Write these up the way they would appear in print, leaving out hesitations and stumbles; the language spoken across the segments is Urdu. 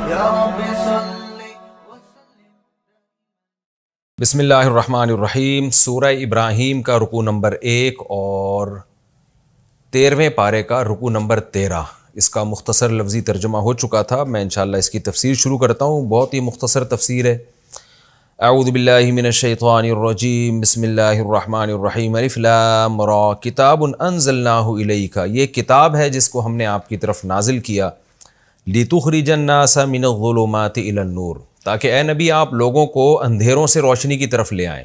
یا رب صلی بسم اللہ الرحمن الرحیم۔ سورہ ابراہیم کا رکوع نمبر 1 اور 13ویں پارے کا رکوع نمبر 13، اس کا مختصر لفظی ترجمہ ہو چکا تھا۔ میں انشاءاللہ اس کی تفسیر شروع کرتا ہوں، بہت ہی مختصر تفسیر ہے۔ اعوذ باللہ من الشیطان الرجیم، بسم اللہ الرحمن الرحیم۔ الف لام را کتاب انزلناہ الیک، یہ کتاب ہے جس کو ہم نے آپ کی طرف نازل کیا، لتخرج الناس من الظلمات الی النور، تاکہ اے نبی آپ لوگوں کو اندھیروں سے روشنی کی طرف لے آئیں۔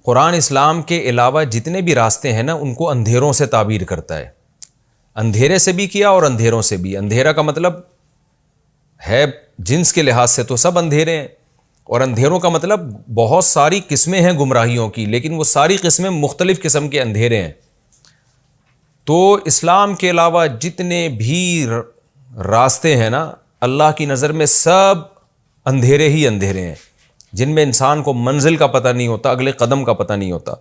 قرآن اسلام کے علاوہ جتنے بھی راستے ہیں نا، ان کو اندھیروں سے تعبیر کرتا ہے۔ اندھیرے سے بھی کیا اور اندھیروں سے بھی۔ اندھیرا کا مطلب ہے جنس کے لحاظ سے تو سب اندھیرے ہیں، اور اندھیروں کا مطلب بہت ساری قسمیں ہیں گمراہیوں کی، لیکن وہ ساری قسمیں مختلف قسم کے اندھیرے ہیں۔ تو اسلام کے علاوہ جتنے بھی راستے ہیں نا، اللہ کی نظر میں سب اندھیرے ہی اندھیرے ہیں، جن میں انسان کو منزل کا پتہ نہیں ہوتا، اگلے قدم کا پتہ نہیں ہوتا۔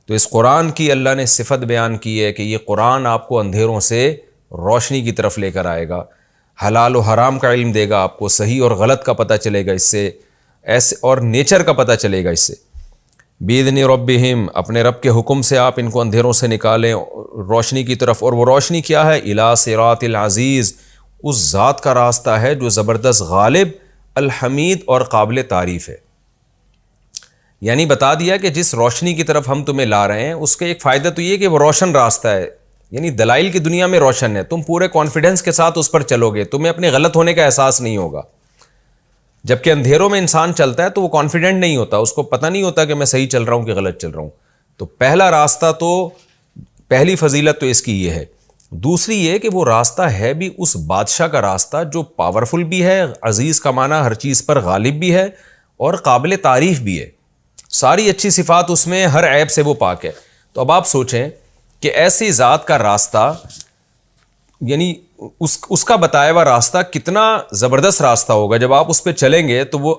تو اس قرآن کی اللہ نے صفت بیان کی ہے کہ یہ قرآن آپ کو اندھیروں سے روشنی کی طرف لے کر آئے گا، حلال و حرام کا علم دے گا، آپ کو صحیح اور غلط کا پتہ چلے گا اس سے، ایسے اور نیچر کا پتہ چلے گا اس سے۔ بِإِذْنِ رَبِّهِمْ، اپنے رب کے حکم سے آپ ان کو اندھیروں سے نکالیں روشنی کی طرف۔ اور وہ روشنی کیا ہے؟ اِلَىٰ صِرَاطِ الْعَزِیز، اس ذات کا راستہ ہے جو زبردست، غالب، الحمید اور قابل تعریف ہے۔ یعنی بتا دیا کہ جس روشنی کی طرف ہم تمہیں لا رہے ہیں اس کے ایک فائدہ تو یہ کہ وہ روشن راستہ ہے، یعنی دلائل کی دنیا میں روشن ہے، تم پورے کانفیڈنس کے ساتھ اس پر چلو گے، تمہیں اپنے غلط ہونے کا احساس نہیں ہوگا۔ جبکہ اندھیروں میں انسان چلتا ہے تو وہ کانفیڈنٹ نہیں ہوتا، اس کو پتہ نہیں ہوتا کہ میں صحیح چل رہا ہوں کہ غلط چل رہا ہوں۔ تو پہلا راستہ تو، پہلی فضیلت تو اس کی یہ ہے۔ دوسری یہ کہ وہ راستہ ہے بھی اس بادشاہ کا راستہ جو پاورفل بھی ہے، عزیز کا معنی ہر چیز پر غالب بھی ہے، اور قابل تعریف بھی ہے، ساری اچھی صفات اس میں، ہر عیب سے وہ پاک ہے۔ تو اب آپ سوچیں کہ ایسی ذات کا راستہ، یعنی اس کا بتایا ہوا راستہ کتنا زبردست راستہ ہوگا۔ جب آپ اس پہ چلیں گے تو وہ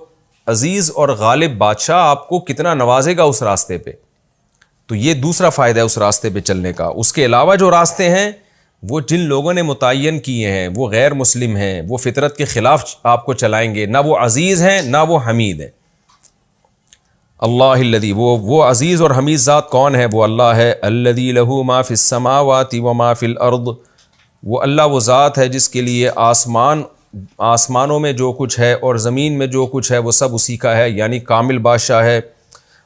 عزیز اور غالب بادشاہ آپ کو کتنا نوازے گا اس راستے پہ۔ تو یہ دوسرا فائدہ ہے اس راستے پہ چلنے کا۔ اس کے علاوہ جو راستے ہیں وہ جن لوگوں نے متعین کیے ہیں وہ غیر مسلم ہیں، وہ فطرت کے خلاف آپ کو چلائیں گے، نہ وہ عزیز ہیں نہ وہ حمید ہیں۔ اللہ الذی، وہ عزیز اور حمید ذات کون ہے؟ وہ اللہ ہے، الذی لہ ما فی السماوات و ما فی الارض، وہ اللہ وہ ذات ہے جس کے لیے آسمانوں میں جو کچھ ہے اور زمین میں جو کچھ ہے وہ سب اسی کا ہے، یعنی کامل بادشاہ ہے۔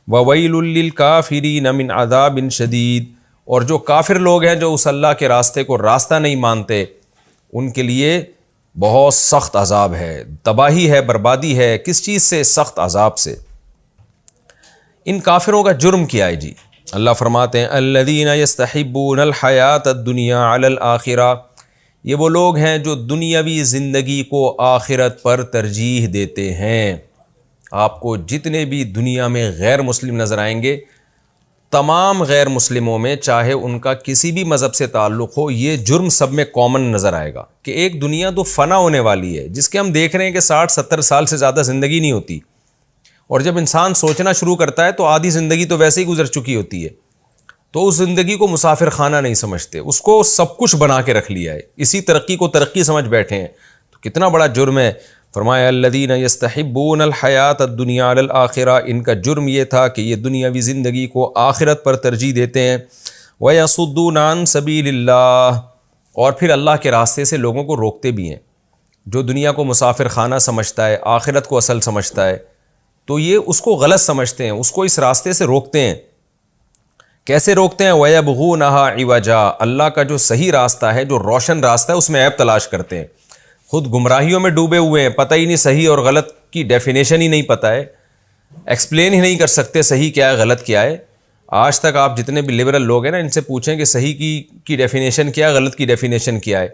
وَوَيْلٌ لِّلْكَافِرِينَ مِنْ عَذَابٍ شَدِيدٍ، اور جو کافر لوگ ہیں جو اس اللہ کے راستے کو راستہ نہیں مانتے، ان کے لیے بہت سخت عذاب ہے، تباہی ہے، بربادی ہے۔ کس چیز سے؟ سخت عذاب سے۔ ان کافروں کا جرم کیا ہے جی؟ اللہ فرماتے ہیں الذین یستحبون الحیات الدنیا علی الآخرہ، یہ وہ لوگ ہیں جو دنیاوی زندگی کو آخرت پر ترجیح دیتے ہیں۔ آپ کو جتنے بھی دنیا میں غیر مسلم نظر آئیں گے، تمام غیر مسلموں میں، چاہے ان کا کسی بھی مذہب سے تعلق ہو، یہ جرم سب میں کامن نظر آئے گا کہ ایک دنیا تو فنا ہونے والی ہے، جس کے ہم دیکھ رہے ہیں کہ 60-70 سال سے زیادہ زندگی نہیں ہوتی، اور جب انسان سوچنا شروع کرتا ہے تو آدھی زندگی تو ویسے ہی گزر چکی ہوتی ہے۔ تو اس زندگی کو مسافر خانہ نہیں سمجھتے، اس کو سب کچھ بنا کے رکھ لیا ہے، اسی ترقی کو ترقی سمجھ بیٹھے ہیں۔ تو کتنا بڑا جرم ہے۔ فرمایا الذین یستحبون الحیات الدنیا علی الآخرہ، ان کا جرم یہ تھا کہ یہ دنیاوی زندگی کو آخرت پر ترجیح دیتے ہیں۔ ویصدون عن سبیل اللہ، اور پھر اللہ کے راستے سے لوگوں کو روکتے بھی ہیں۔ جو دنیا کو مسافر خانہ سمجھتا ہے، آخرت کو اصل سمجھتا ہے، تو یہ اس کو غلط سمجھتے ہیں، اس کو اس راستے سے روکتے ہیں۔ کیسے روکتے ہیں؟ وَيَبْغُونَهَا عِوَجًا، اللہ کا جو صحیح راستہ ہے، جو روشن راستہ ہے، اس میں عیب تلاش کرتے ہیں۔ خود گمراہیوں میں ڈوبے ہوئے ہیں، پتہ ہی نہیں صحیح اور غلط کی ڈیفینیشن ہی نہیں پتہ ہے، ایکسپلین ہی نہیں کر سکتے صحیح کیا ہے غلط کیا ہے۔ آج تک آپ جتنے بھی لبرل لوگ ہیں نا، ان سے پوچھیں کہ صحیح کی ڈیفینیشن کیا ہے، غلط کی ڈیفینیشن کیا ہے،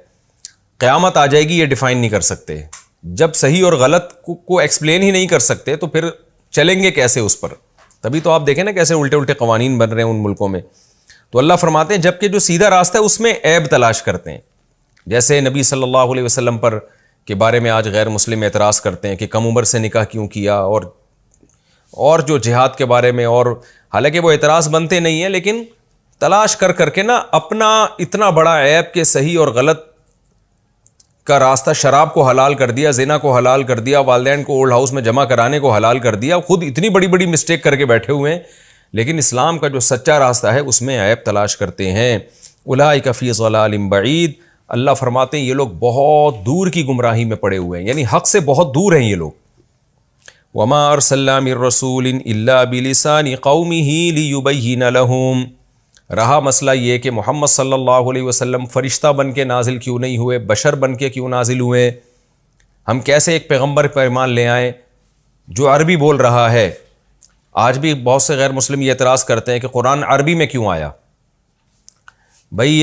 قیامت آ جائے گی یہ ڈیفائن نہیں کر سکتے۔ جب صحیح اور غلط کو ایکسپلین ہی نہیں کر سکتے تو پھر چلیں گے کیسے اس پر؟ تبھی تو آپ دیکھیں نا کیسے الٹے الٹے قوانین بن رہے ہیں ان ملکوں میں۔ تو اللہ فرماتے ہیں جبکہ جو سیدھا راستہ ہے اس میں عیب تلاش کرتے ہیں۔ جیسے نبی صلی اللہ علیہ وسلم پر کے بارے میں آج غیر مسلم اعتراض کرتے ہیں کہ کم عمر سے نکاح کیوں کیا، اور جو جہاد کے بارے میں، اور حالانکہ وہ اعتراض بنتے نہیں ہیں، لیکن تلاش کر کے نا اپنا اتنا بڑا عیب کہ صحیح اور غلط کا راستہ، شراب کو حلال کر دیا، زنا کو حلال کر دیا، والدین کو اولڈ ہاؤس میں جمع کرانے کو حلال کر دیا، خود اتنی بڑی بڑی مسٹیک کر کے بیٹھے ہوئے ہیں، لیکن اسلام کا جو سچا راستہ ہے اس میں عیب تلاش کرتے ہیں۔ اولئک فی ضلال بعید، اللہ فرماتے ہیں یہ لوگ بہت دور کی گمراہی میں پڑے ہوئے ہیں، یعنی حق سے بہت دور ہیں یہ لوگ۔ وما ارسلنا من رسول الا بلسان قومه ليبين لهم، رہا مسئلہ یہ کہ محمد صلی اللہ علیہ وسلم فرشتہ بن کے نازل کیوں نہیں ہوئے، بشر بن کے کیوں نازل ہوئے؟ ہم کیسے ایک پیغمبر پر ایمان لے آئیں جو عربی بول رہا ہے؟ آج بھی بہت سے غیر مسلم یہ اعتراض کرتے ہیں کہ قرآن عربی میں کیوں آیا؟ بھائی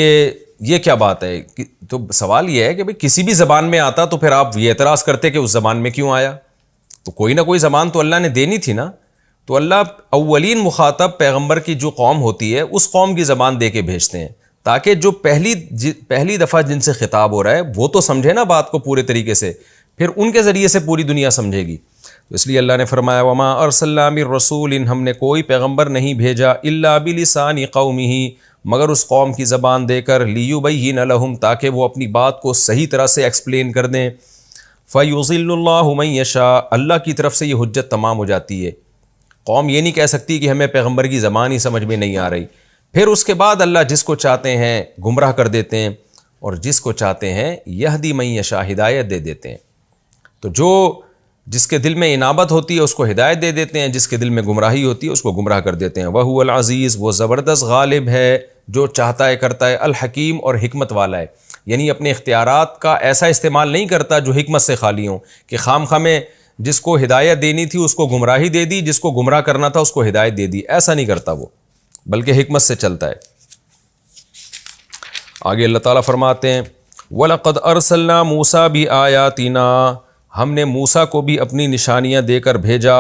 یہ کیا بات ہے؟ تو سوال یہ ہے کہ بھئی کسی بھی زبان میں آتا تو پھر آپ یہ اعتراض کرتے کہ اس زبان میں کیوں آیا؟ تو کوئی نہ کوئی زبان تو اللہ نے دینی تھی نا۔ تو اللہ اولین مخاطب پیغمبر کی جو قوم ہوتی ہے اس قوم کی زبان دے کے بھیجتے ہیں، تاکہ جو پہلی دفعہ جن سے خطاب ہو رہا ہے وہ تو سمجھے نا بات کو پورے طریقے سے، پھر ان کے ذریعے سے پوری دنیا سمجھے گی۔ تو اس لیے اللہ نے فرمایا وما ارسلنا من رسول، ہم نے کوئی پیغمبر نہیں بھیجا الا بلسان قومہ، مگر اس قوم کی زبان دے کر، لیبین لہم، تاکہ وہ اپنی بات کو صحیح طرح سے ایکسپلین کر دیں۔ فیضل اللہ من یشاء، اللہ کی طرف سے یہ حجت تمام ہو جاتی ہے۔ قوم یہ نہیں کہہ سکتی کہ ہمیں پیغمبر کی زبان ہی سمجھ میں نہیں آ رہی، پھر اس کے بعد اللہ جس کو چاہتے ہیں گمراہ کر دیتے ہیں، اور جس کو چاہتے ہیں یہدی من یشاء، ہدایت دے دیتے ہیں۔ تو جس کے دل میں انابت ہوتی ہے اس کو ہدایت دے دیتے ہیں، جس کے دل میں گمراہی ہوتی ہے اس کو گمراہ کر دیتے ہیں۔ وَهُوَ الْعَزِيزُ، وہ زبردست غالب ہے، جو چاہتا ہے کرتا ہے، الحکیم، اور حکمت والا ہے، یعنی اپنے اختیارات کا ایسا استعمال نہیں کرتا جو حکمت سے خالی ہوں، کہ خام خواہ میں جس کو ہدایت دینی تھی اس کو گمراہی دے دی، جس کو گمراہ کرنا تھا اس کو ہدایت دے دی، ایسا نہیں کرتا وہ، بلکہ حکمت سے چلتا ہے۔ آگے اللہ تعالیٰ فرماتے ہیں وَلَقَدْ أَرْسَلْنَا مُوسَىٰ بِآيَاتِنَا، ہم نے موسیٰ کو بھی اپنی نشانیاں دے کر بھیجا،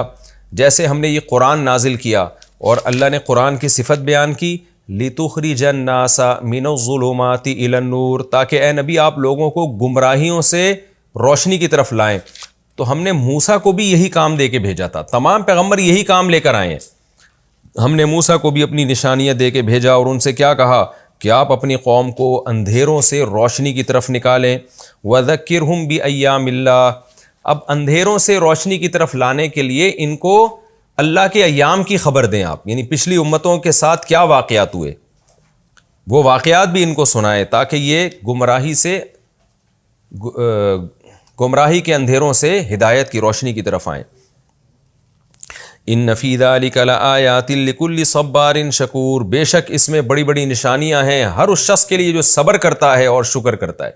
جیسے ہم نے یہ قرآن نازل کیا اور اللہ نے قرآن کی صفت بیان کی، لِتُخْرِجَ النَّاسَ مِنَ الظُّلُمَاتِ إِلَى النُّورِ، تاکہ اے نبی آپ لوگوں کو گمراہیوں سے روشنی کی طرف لائیں۔ تو ہم نے موسیٰ کو بھی یہی کام دے کے بھیجا تھا، تمام پیغمبر یہی کام لے کر آئے ہیں۔ ہم نے موسیٰ کو بھی اپنی نشانیاں دے کے بھیجا اور ان سے کیا کہا کہ آپ اپنی قوم کو اندھیروں سے روشنی کی طرف نکالیں۔ وَذَكِّرْهُمْ بِأَيَّامِ اللَّهِ، اب اندھیروں سے روشنی کی طرف لانے کے لیے ان کو اللہ کے ایام کی خبر دیں آپ، یعنی پچھلی امتوں کے ساتھ کیا واقعات ہوئے وہ واقعات بھی ان کو سنائیں، تاکہ یہ گمراہی کے اندھیروں سے ہدایت کی روشنی کی طرف آئیں۔ ان فی ذلک لآیات لکل صبار شکور، بے شک اس میں بڑی بڑی نشانیاں ہیں ہر اس شخص کے لیے جو صبر کرتا ہے اور شکر کرتا ہے۔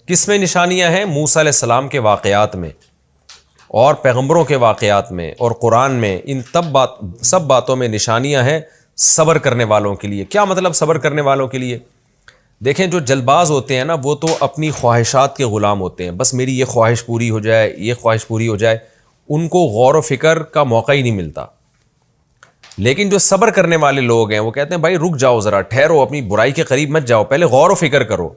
کس میں نشانیاں ہیں؟ موسیٰ علیہ السلام کے واقعات میں اور پیغمبروں کے واقعات میں اور قرآن میں، ان سب باتوں میں نشانیاں ہیں صبر کرنے والوں کے لیے۔ کیا مطلب صبر کرنے والوں کے لیے؟ دیکھیں جو جلد باز ہوتے ہیں نا وہ تو اپنی خواہشات کے غلام ہوتے ہیں، بس میری یہ خواہش پوری ہو جائے، یہ خواہش پوری ہو جائے، ان کو غور و فکر کا موقع ہی نہیں ملتا۔ لیکن جو صبر کرنے والے لوگ ہیں وہ کہتے ہیں بھائی رک جاؤ ذرا، ٹھہرو، اپنی برائی کے قریب مت جاؤ، پہلے غور و فکر کرو۔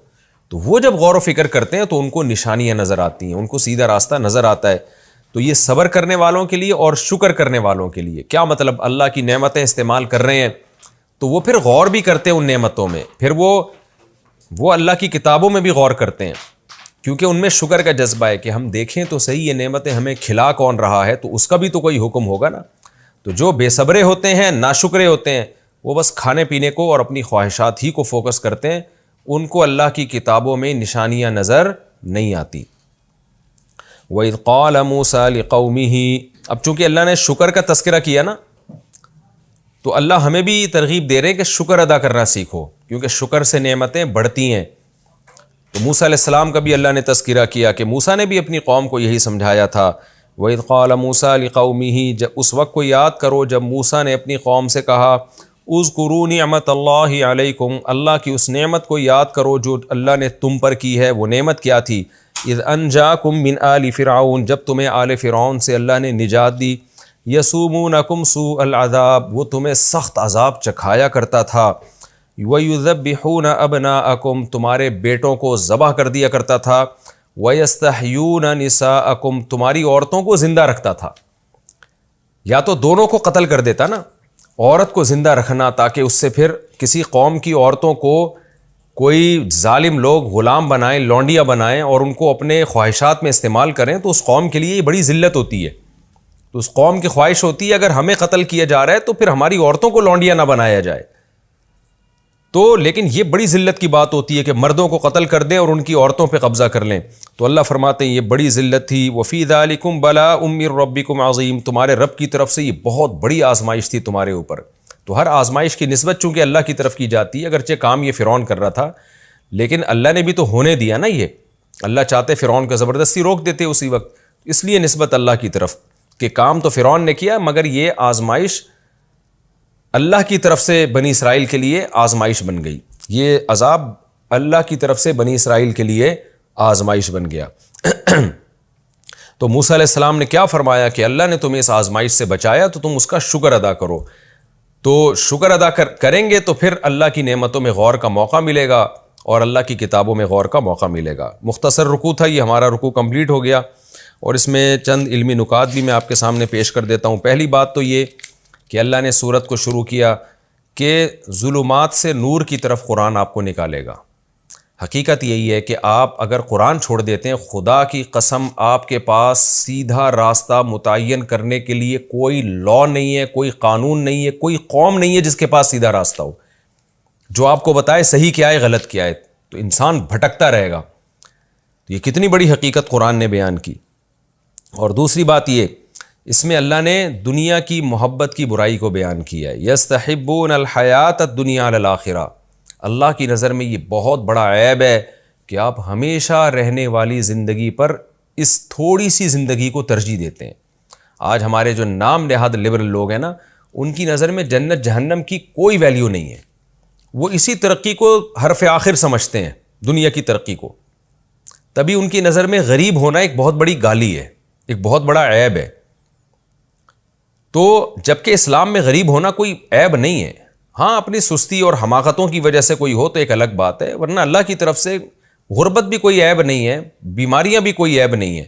تو وہ جب غور و فکر کرتے ہیں تو ان کو نشانیاں نظر آتی ہیں، ان کو سیدھا راستہ نظر آتا ہے۔ تو یہ صبر کرنے والوں کے لیے اور شکر کرنے والوں کے لیے۔ کیا مطلب؟ اللہ کی نعمتیں استعمال کر رہے ہیں تو وہ پھر غور بھی کرتے ہیں ان نعمتوں میں، پھر وہ اللہ کی کتابوں میں بھی غور کرتے ہیں، کیونکہ ان میں شکر کا جذبہ ہے کہ ہم دیکھیں تو صحیح یہ نعمتیں ہمیں کھلا کون رہا ہے، تو اس کا بھی تو کوئی حکم ہوگا نا۔ تو جو بے صبرے ہوتے ہیں، ناشکرے ہوتے ہیں، وہ بس کھانے پینے کو اور اپنی خواہشات ہی کو فوکس کرتے ہیں، ان کو اللہ کی کتابوں میں نشانیاں نظر نہیں آتی۔ وَإِذْ قَالَ مُوسَىٰ لِقَوْمِهِ، اب چونکہ اللہ نے شکر کا تذکرہ کیا نا تو اللہ ہمیں بھی ترغیب دے رہے ہیں کہ شکر ادا کرنا سیکھو، کیونکہ شکر سے نعمتیں بڑھتی ہیں۔ تو موسیٰ علیہ السلام کا بھی اللہ نے تذکرہ کیا کہ موسیٰ نے بھی اپنی قوم کو یہی سمجھایا تھا۔ وَإِذْ قَالَ مُوسَىٰ لِقَوْمِهِ، اس وقت کو یاد کرو جب موسیٰ نے اپنی قوم سے کہا اذکروا نعمت اللہ علیکم، اللہ کی اس نعمت کو یاد کرو جو اللہ نے تم پر کی ہے۔ وہ نعمت کیا تھی؟ اذ انجاکم من آل فرعون، جب تمہیں آل فرعون سے اللہ نے نجات دی۔ یسومونکم سوء العذاب، وہ تمہیں سخت عذاب چکھایا کرتا تھا۔ وَيُذَبِّحُونَ أَبْنَاءَكُمْ، تمہارے بیٹوں کو ذبح کر دیا کرتا تھا۔ وَيَسْتَحْيُونَ نِسَاءَكُمْ، تمہاری عورتوں کو زندہ رکھتا تھا۔ یا تو دونوں کو قتل کر دیتا نا، عورت کو زندہ رکھنا تاکہ اس سے پھر کسی قوم کی عورتوں کو کوئی ظالم لوگ غلام بنائیں، لونڈیاں بنائیں اور ان کو اپنے خواہشات میں استعمال کریں تو اس قوم کے لیے یہ بڑی ذلت ہوتی ہے. تو اس قوم کی خواہش ہوتی ہے اگر ہمیں قتل کیا جا رہا ہے تو پھر ہماری عورتوں کو لونڈیاں نہ بنایا جائے. تو لیکن یہ بڑی ذلت کی بات ہوتی ہے کہ مردوں کو قتل کر دیں اور ان کی عورتوں پہ قبضہ کر لیں. تو اللہ فرماتے ہیں یہ بڑی ذلت تھی. وفی ذالکم بلاء من ربکم عظیم، تمہارے رب کی طرف سے یہ بہت بڑی آزمائش تھی تمہارے اوپر. تو ہر آزمائش کی نسبت چونکہ اللہ کی طرف کی جاتی ہے، اگرچہ کام یہ فرعون کر رہا تھا لیکن اللہ نے بھی تو ہونے دیا نا. یہ اللہ چاہتے فرعون کا زبردستی روک دیتے اسی وقت، اس لیے نسبت اللہ کی طرف کہ کام تو فرعون نے کیا مگر یہ آزمائش اللہ کی طرف سے بنی اسرائیل کے لیے آزمائش بن گئی. یہ عذاب اللہ کی طرف سے بنی اسرائیل کے لیے آزمائش بن گیا. تو موسیٰ علیہ السلام نے کیا فرمایا کہ اللہ نے تمہیں اس آزمائش سے بچایا تو تم اس کا شکر ادا کرو. تو شکر ادا کریں گے تو پھر اللہ کی نعمتوں میں غور کا موقع ملے گا اور اللہ کی کتابوں میں غور کا موقع ملے گا. مختصر رکوع تھا یہ، ہمارا رکوع کمپلیٹ ہو گیا اور اس میں چند علمی نکات بھی میں آپ کے سامنے پیش کر دیتا ہوں. پہلی بات تو یہ کہ اللہ نے سورت کو شروع کیا کہ ظلمات سے نور کی طرف قرآن آپ کو نکالے گا. حقیقت یہی ہے کہ آپ اگر قرآن چھوڑ دیتے ہیں، خدا کی قسم آپ کے پاس سیدھا راستہ متعین کرنے کے لیے کوئی لا نہیں ہے، کوئی قانون نہیں ہے، کوئی قوم نہیں ہے جس کے پاس سیدھا راستہ ہو جو آپ کو بتائے صحیح کیا ہے غلط کیا ہے. تو انسان بھٹکتا رہے گا. یہ کتنی بڑی حقیقت قرآن نے بیان کی. اور دوسری بات یہ، اس میں اللہ نے دنیا کی محبت کی برائی کو بیان کیا ہے. یستحبون الحیات الدنیا علی الآخرہ. اللہ کی نظر میں یہ بہت بڑا عیب ہے کہ آپ ہمیشہ رہنے والی زندگی پر اس تھوڑی سی زندگی کو ترجیح دیتے ہیں. آج ہمارے جو نام نہاد لبرل لوگ ہیں نا، ان کی نظر میں جنت جہنم کی کوئی ویلیو نہیں ہے. وہ اسی ترقی کو حرف آخر سمجھتے ہیں، دنیا کی ترقی کو. تبھی ان کی نظر میں غریب ہونا ایک بہت بڑی گالی ہے، ایک بہت بڑا عیب ہے. تو جبکہ اسلام میں غریب ہونا کوئی عیب نہیں ہے. ہاں اپنی سستی اور حماقتوں کی وجہ سے کوئی ہو تو ایک الگ بات ہے، ورنہ اللہ کی طرف سے غربت بھی کوئی عیب نہیں ہے، بیماریاں بھی کوئی عیب نہیں ہے.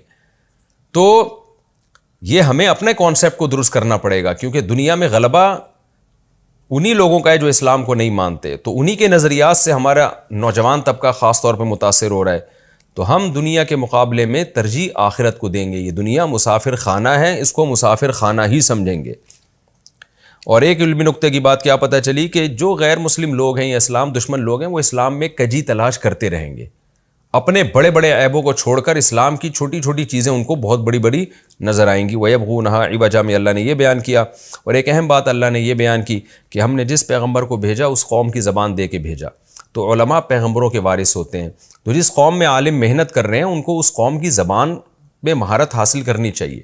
تو یہ ہمیں اپنے کانسیپٹ کو درست کرنا پڑے گا، کیونکہ دنیا میں غلبہ انہی لوگوں کا ہے جو اسلام کو نہیں مانتے. تو انہی کے نظریات سے ہمارا نوجوان طبقہ خاص طور پہ متاثر ہو رہا ہے. تو ہم دنیا کے مقابلے میں ترجیح آخرت کو دیں گے. یہ دنیا مسافر خانہ ہے، اس کو مسافر خانہ ہی سمجھیں گے. اور ایک علمی نقطے کی بات کیا پتہ چلی کہ جو غیر مسلم لوگ ہیں یا اسلام دشمن لوگ ہیں، وہ اسلام میں کجی تلاش کرتے رہیں گے. اپنے بڑے بڑے عیبوں کو چھوڑ کر اسلام کی چھوٹی چھوٹی چیزیں ان کو بہت بڑی بڑی نظر آئیں گی. وَيَبْغُونَهَا عِوَجًا میں اللہ نے یہ بیان کیا. اور ایک اہم بات اللہ نے یہ بیان کی کہ ہم نے جس پیغمبر کو بھیجا اس قوم کی زبان دے کے بھیجا. تو علماء پیغمبروں کے وارث ہوتے ہیں. تو جس قوم میں عالم محنت کر رہے ہیں ان کو اس قوم کی زبان میں مہارت حاصل کرنی چاہیے.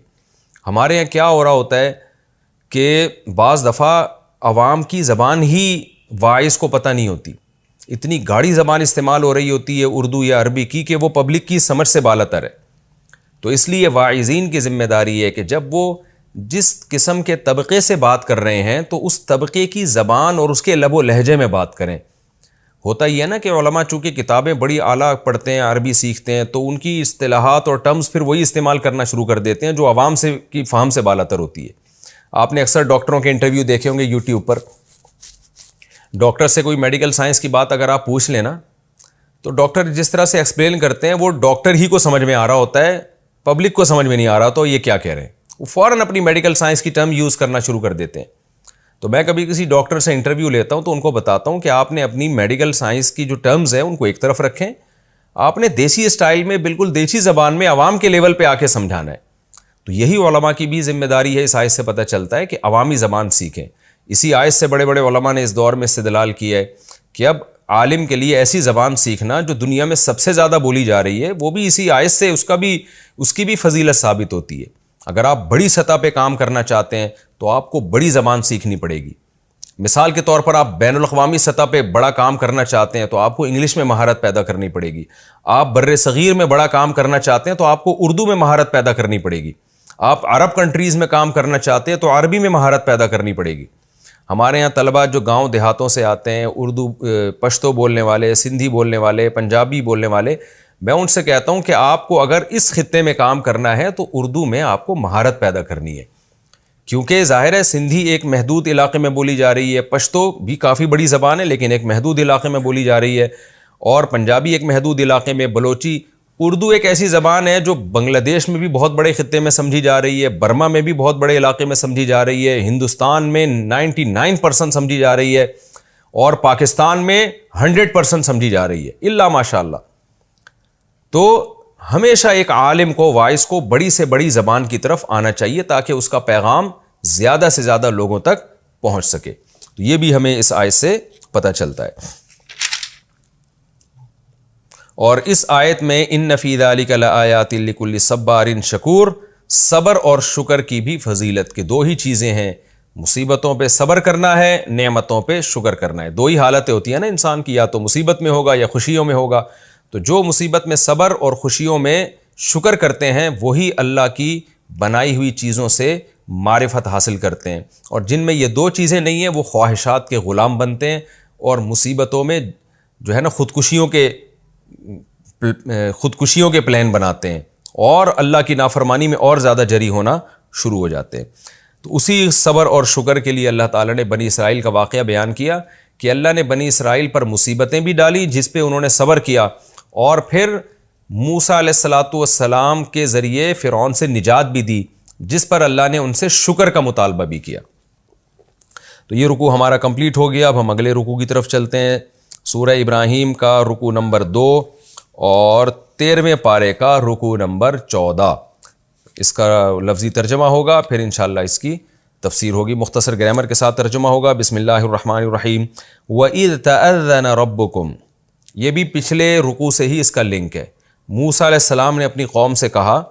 ہمارے یہاں کیا ہو رہا ہوتا ہے کہ بعض دفعہ عوام کی زبان ہی واعظ کو پتہ نہیں ہوتی. اتنی گاڑی زبان استعمال ہو رہی ہوتی ہے اردو یا عربی کی کہ وہ پبلک کی سمجھ سے بالاتر ہے. تو اس لیے واعظین کی ذمہ داری ہے کہ جب وہ جس قسم کے طبقے سے بات کر رہے ہیں تو اس طبقے کی زبان اور اس کے لب و لہجے میں بات کریں. ہوتا یہ ہے نا کہ علماء چونکہ کتابیں بڑی اعلیٰ پڑھتے ہیں، عربی سیکھتے ہیں، تو ان کی اصطلاحات اور ٹرمز پھر وہی استعمال کرنا شروع کر دیتے ہیں جو عوام سے کی فہم سے بالاتر ہوتی ہے. آپ نے اکثر ڈاکٹروں کے انٹرویو دیکھے ہوں گے یوٹیوب پر. ڈاکٹر سے کوئی میڈیکل سائنس کی بات اگر آپ پوچھ لیں نا تو ڈاکٹر جس طرح سے ایکسپلین کرتے ہیں وہ ڈاکٹر ہی کو سمجھ میں آ رہا ہوتا ہے، پبلک کو سمجھ میں نہیں آ رہا تو یہ کیا کہہ رہے ہیں. وہ فوراً اپنی میڈیکل سائنس کی ٹرم یوز کرنا شروع کر دیتے ہیں. تو میں کبھی کسی ڈاکٹر سے انٹرویو لیتا ہوں تو ان کو بتاتا ہوں کہ آپ نے اپنی میڈیکل سائنس کی جو ٹرمز ہیں ان کو ایک طرف رکھیں، آپ نے دیسی اسٹائل میں بالکل دیسی زبان میں عوام کے لیول پہ آ کے سمجھانا ہے. تو یہی علماء کی بھی ذمہ داری ہے. اس آیت سے پتہ چلتا ہے کہ عوامی زبان سیکھیں. اسی آیت سے بڑے بڑے علماء نے اس دور میں استدلال کیا ہے کہ اب عالم کے لیے ایسی زبان سیکھنا جو دنیا میں سب سے زیادہ بولی جا رہی ہے، وہ بھی اسی آیت سے اس کی بھی فضیلت ثابت ہوتی ہے. اگر آپ بڑی سطح پہ کام کرنا چاہتے ہیں تو آپ کو بڑی زبان سیکھنی پڑے گی. مثال کے طور پر آپ بین الاقوامی سطح پہ بڑا کام کرنا چاہتے ہیں تو آپ کو انگلش میں مہارت پیدا کرنی پڑے گی. آپ بر صغیر میں بڑا کام کرنا چاہتے ہیں تو آپ کو اردو میں مہارت پیدا کرنی پڑے گی. آپ عرب کنٹریز میں کام کرنا چاہتے ہیں تو عربی میں مہارت پیدا کرنی پڑے گی. ہمارے یہاں طلباء جو گاؤں دیہاتوں سے آتے ہیں، اردو پشتو بولنے والے، سندھی بولنے والے، پنجابی بولنے والے، میں ان سے کہتا ہوں کہ آپ کو اگر اس خطے میں کام کرنا ہے تو اردو میں آپ کو مہارت پیدا کرنی ہے. کیونکہ ظاہر ہے سندھی ایک محدود علاقے میں بولی جا رہی ہے، پشتو بھی کافی بڑی زبان ہے لیکن ایک محدود علاقے میں بولی جا رہی ہے، اور پنجابی ایک محدود علاقے میں، بلوچی، اردو ایک ایسی زبان ہے جو بنگلہ دیش میں بھی بہت بڑے خطے میں سمجھی جا رہی ہے، برما میں بھی بہت بڑے علاقے میں سمجھی جا رہی ہے، ہندوستان میں 99% سمجھی جا رہی ہے، اور پاکستان میں 100% سمجھی جا رہی ہے، الا ماشاء اللہ۔ تو ہمیشہ ایک عالم کو، واعظ کو بڑی سے بڑی زبان کی طرف آنا چاہیے تاکہ اس کا پیغام زیادہ سے زیادہ لوگوں تک پہنچ سکے۔ تو یہ بھی ہمیں اس آیت سے پتہ چلتا ہے۔ اور اس آیت میں ان فی ذلک لآیات لکل صبار شکور، صبر اور شکر کی بھی فضیلت کے دو ہی چیزیں ہیں، مصیبتوں پہ صبر کرنا ہے، نعمتوں پہ شکر کرنا ہے۔ دو ہی حالتیں ہوتی ہیں نا انسان کی، یا تو مصیبت میں ہوگا یا خوشیوں میں ہوگا۔ تو جو مصیبت میں صبر اور خوشیوں میں شکر کرتے ہیں وہی اللہ کی بنائی ہوئی چیزوں سے معرفت حاصل کرتے ہیں، اور جن میں یہ دو چیزیں نہیں ہیں وہ خواہشات کے غلام بنتے ہیں، اور مصیبتوں میں جو ہے نا خودکشیوں کے پلان بناتے ہیں، اور اللہ کی نافرمانی میں اور زیادہ جری ہونا شروع ہو جاتے ہیں۔ تو اسی صبر اور شکر کے لیے اللہ تعالیٰ نے بنی اسرائیل کا واقعہ بیان کیا کہ اللہ نے بنی اسرائیل پر مصیبتیں بھی ڈالی جس پہ انہوں نے صبر کیا، اور پھر موسیٰ علیہ السلام کے ذریعے فرعون سے نجات بھی دی جس پر اللہ نے ان سے شکر کا مطالبہ بھی کیا۔ تو یہ رکوع ہمارا کمپلیٹ ہو گیا۔ اب ہم اگلے رکوع کی طرف چلتے ہیں، سورہ ابراہیم کا رکوع نمبر 2 اور 13ویں پارے کا رکوع نمبر 14۔ اس کا لفظی ترجمہ ہوگا، پھر انشاءاللہ اس کی تفسیر ہوگی، مختصر گرامر کے ساتھ ترجمہ ہوگا۔ بسم اللہ الرحمن الرحیم۔ وَإِذْ تَأَذَّنَ رَبُّكُمْ، یہ بھی پچھلے رکوع سے ہی اس کا لنک ہے۔ موسیٰ علیہ السلام نے اپنی قوم سے کہا،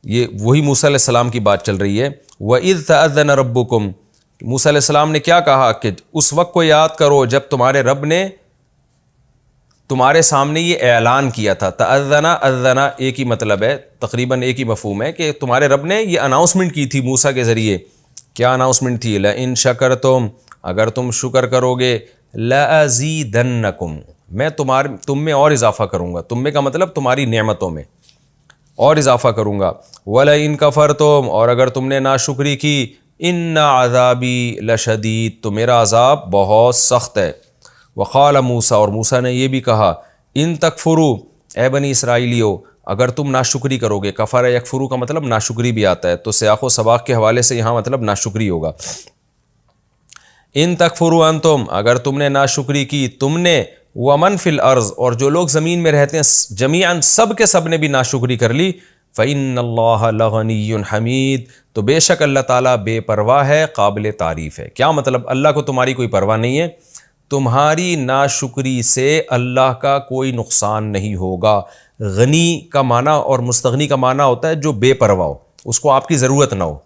یہ وہی موسیٰ علیہ السلام کی بات چل رہی ہے۔ وَإِذْ تَأَذَّنَ رَبُّكُمْ، موسیٰ علیہ السلام نے کیا کہا کہ اس وقت کو یاد کرو جب تمہارے رب نے تمہارے سامنے یہ اعلان کیا تھا۔ تأذنا، اذنا ایک ہی مطلب ہے، تقریباً ایک ہی مفہوم ہے، کہ تمہارے رب نے یہ اناؤنسمنٹ کی تھی موسیٰ کے ذریعے۔ کیا اناؤنسمنٹ تھی؟ لئن شکرتم، اگر تم شکر کرو گے، لأزیدنکم، میں تم میں اور اضافہ کروں گا۔ تم میں کا مطلب تمہاری نعمتوں میں اور اضافہ کروں گا۔ وَلَئِن کَفَرْتُمْ، اور اگر تم نے ناشکری کی، اِنَّ عَذَابِي لَشَدِيدٌ، تو میرا عذاب بہت سخت ہے۔ وقال موسیٰ، اور موسیٰ نے یہ بھی کہا، ان تکفروا، اے بنی اسرائیلیو اگر تم ناشکری کرو گے، کفر یکفرو کا مطلب ناشکری بھی آتا ہے، تو سیاق و سباق کے حوالے سے یہاں مطلب ناشکری ہوگا۔ ان تکفروا انتم، اگر تم نے ناشکری کی، تم نے، ومن فی الارض، اور جو لوگ زمین میں رہتے ہیں جمیعاً سب کے سب نے بھی ناشکری کر لی، فإن اللہ لغنی حمید، تو بے شک اللہ تعالیٰ بے پرواہ ہے، قابل تعریف ہے۔ کیا مطلب؟ اللہ کو تمہاری کوئی پرواہ نہیں ہے، تمہاری ناشکری سے اللہ کا کوئی نقصان نہیں ہوگا۔ غنی کا معنی اور مستغنی کا معنی ہوتا ہے جو بے پرواہ ہو، اس کو آپ کی ضرورت نہ ہو۔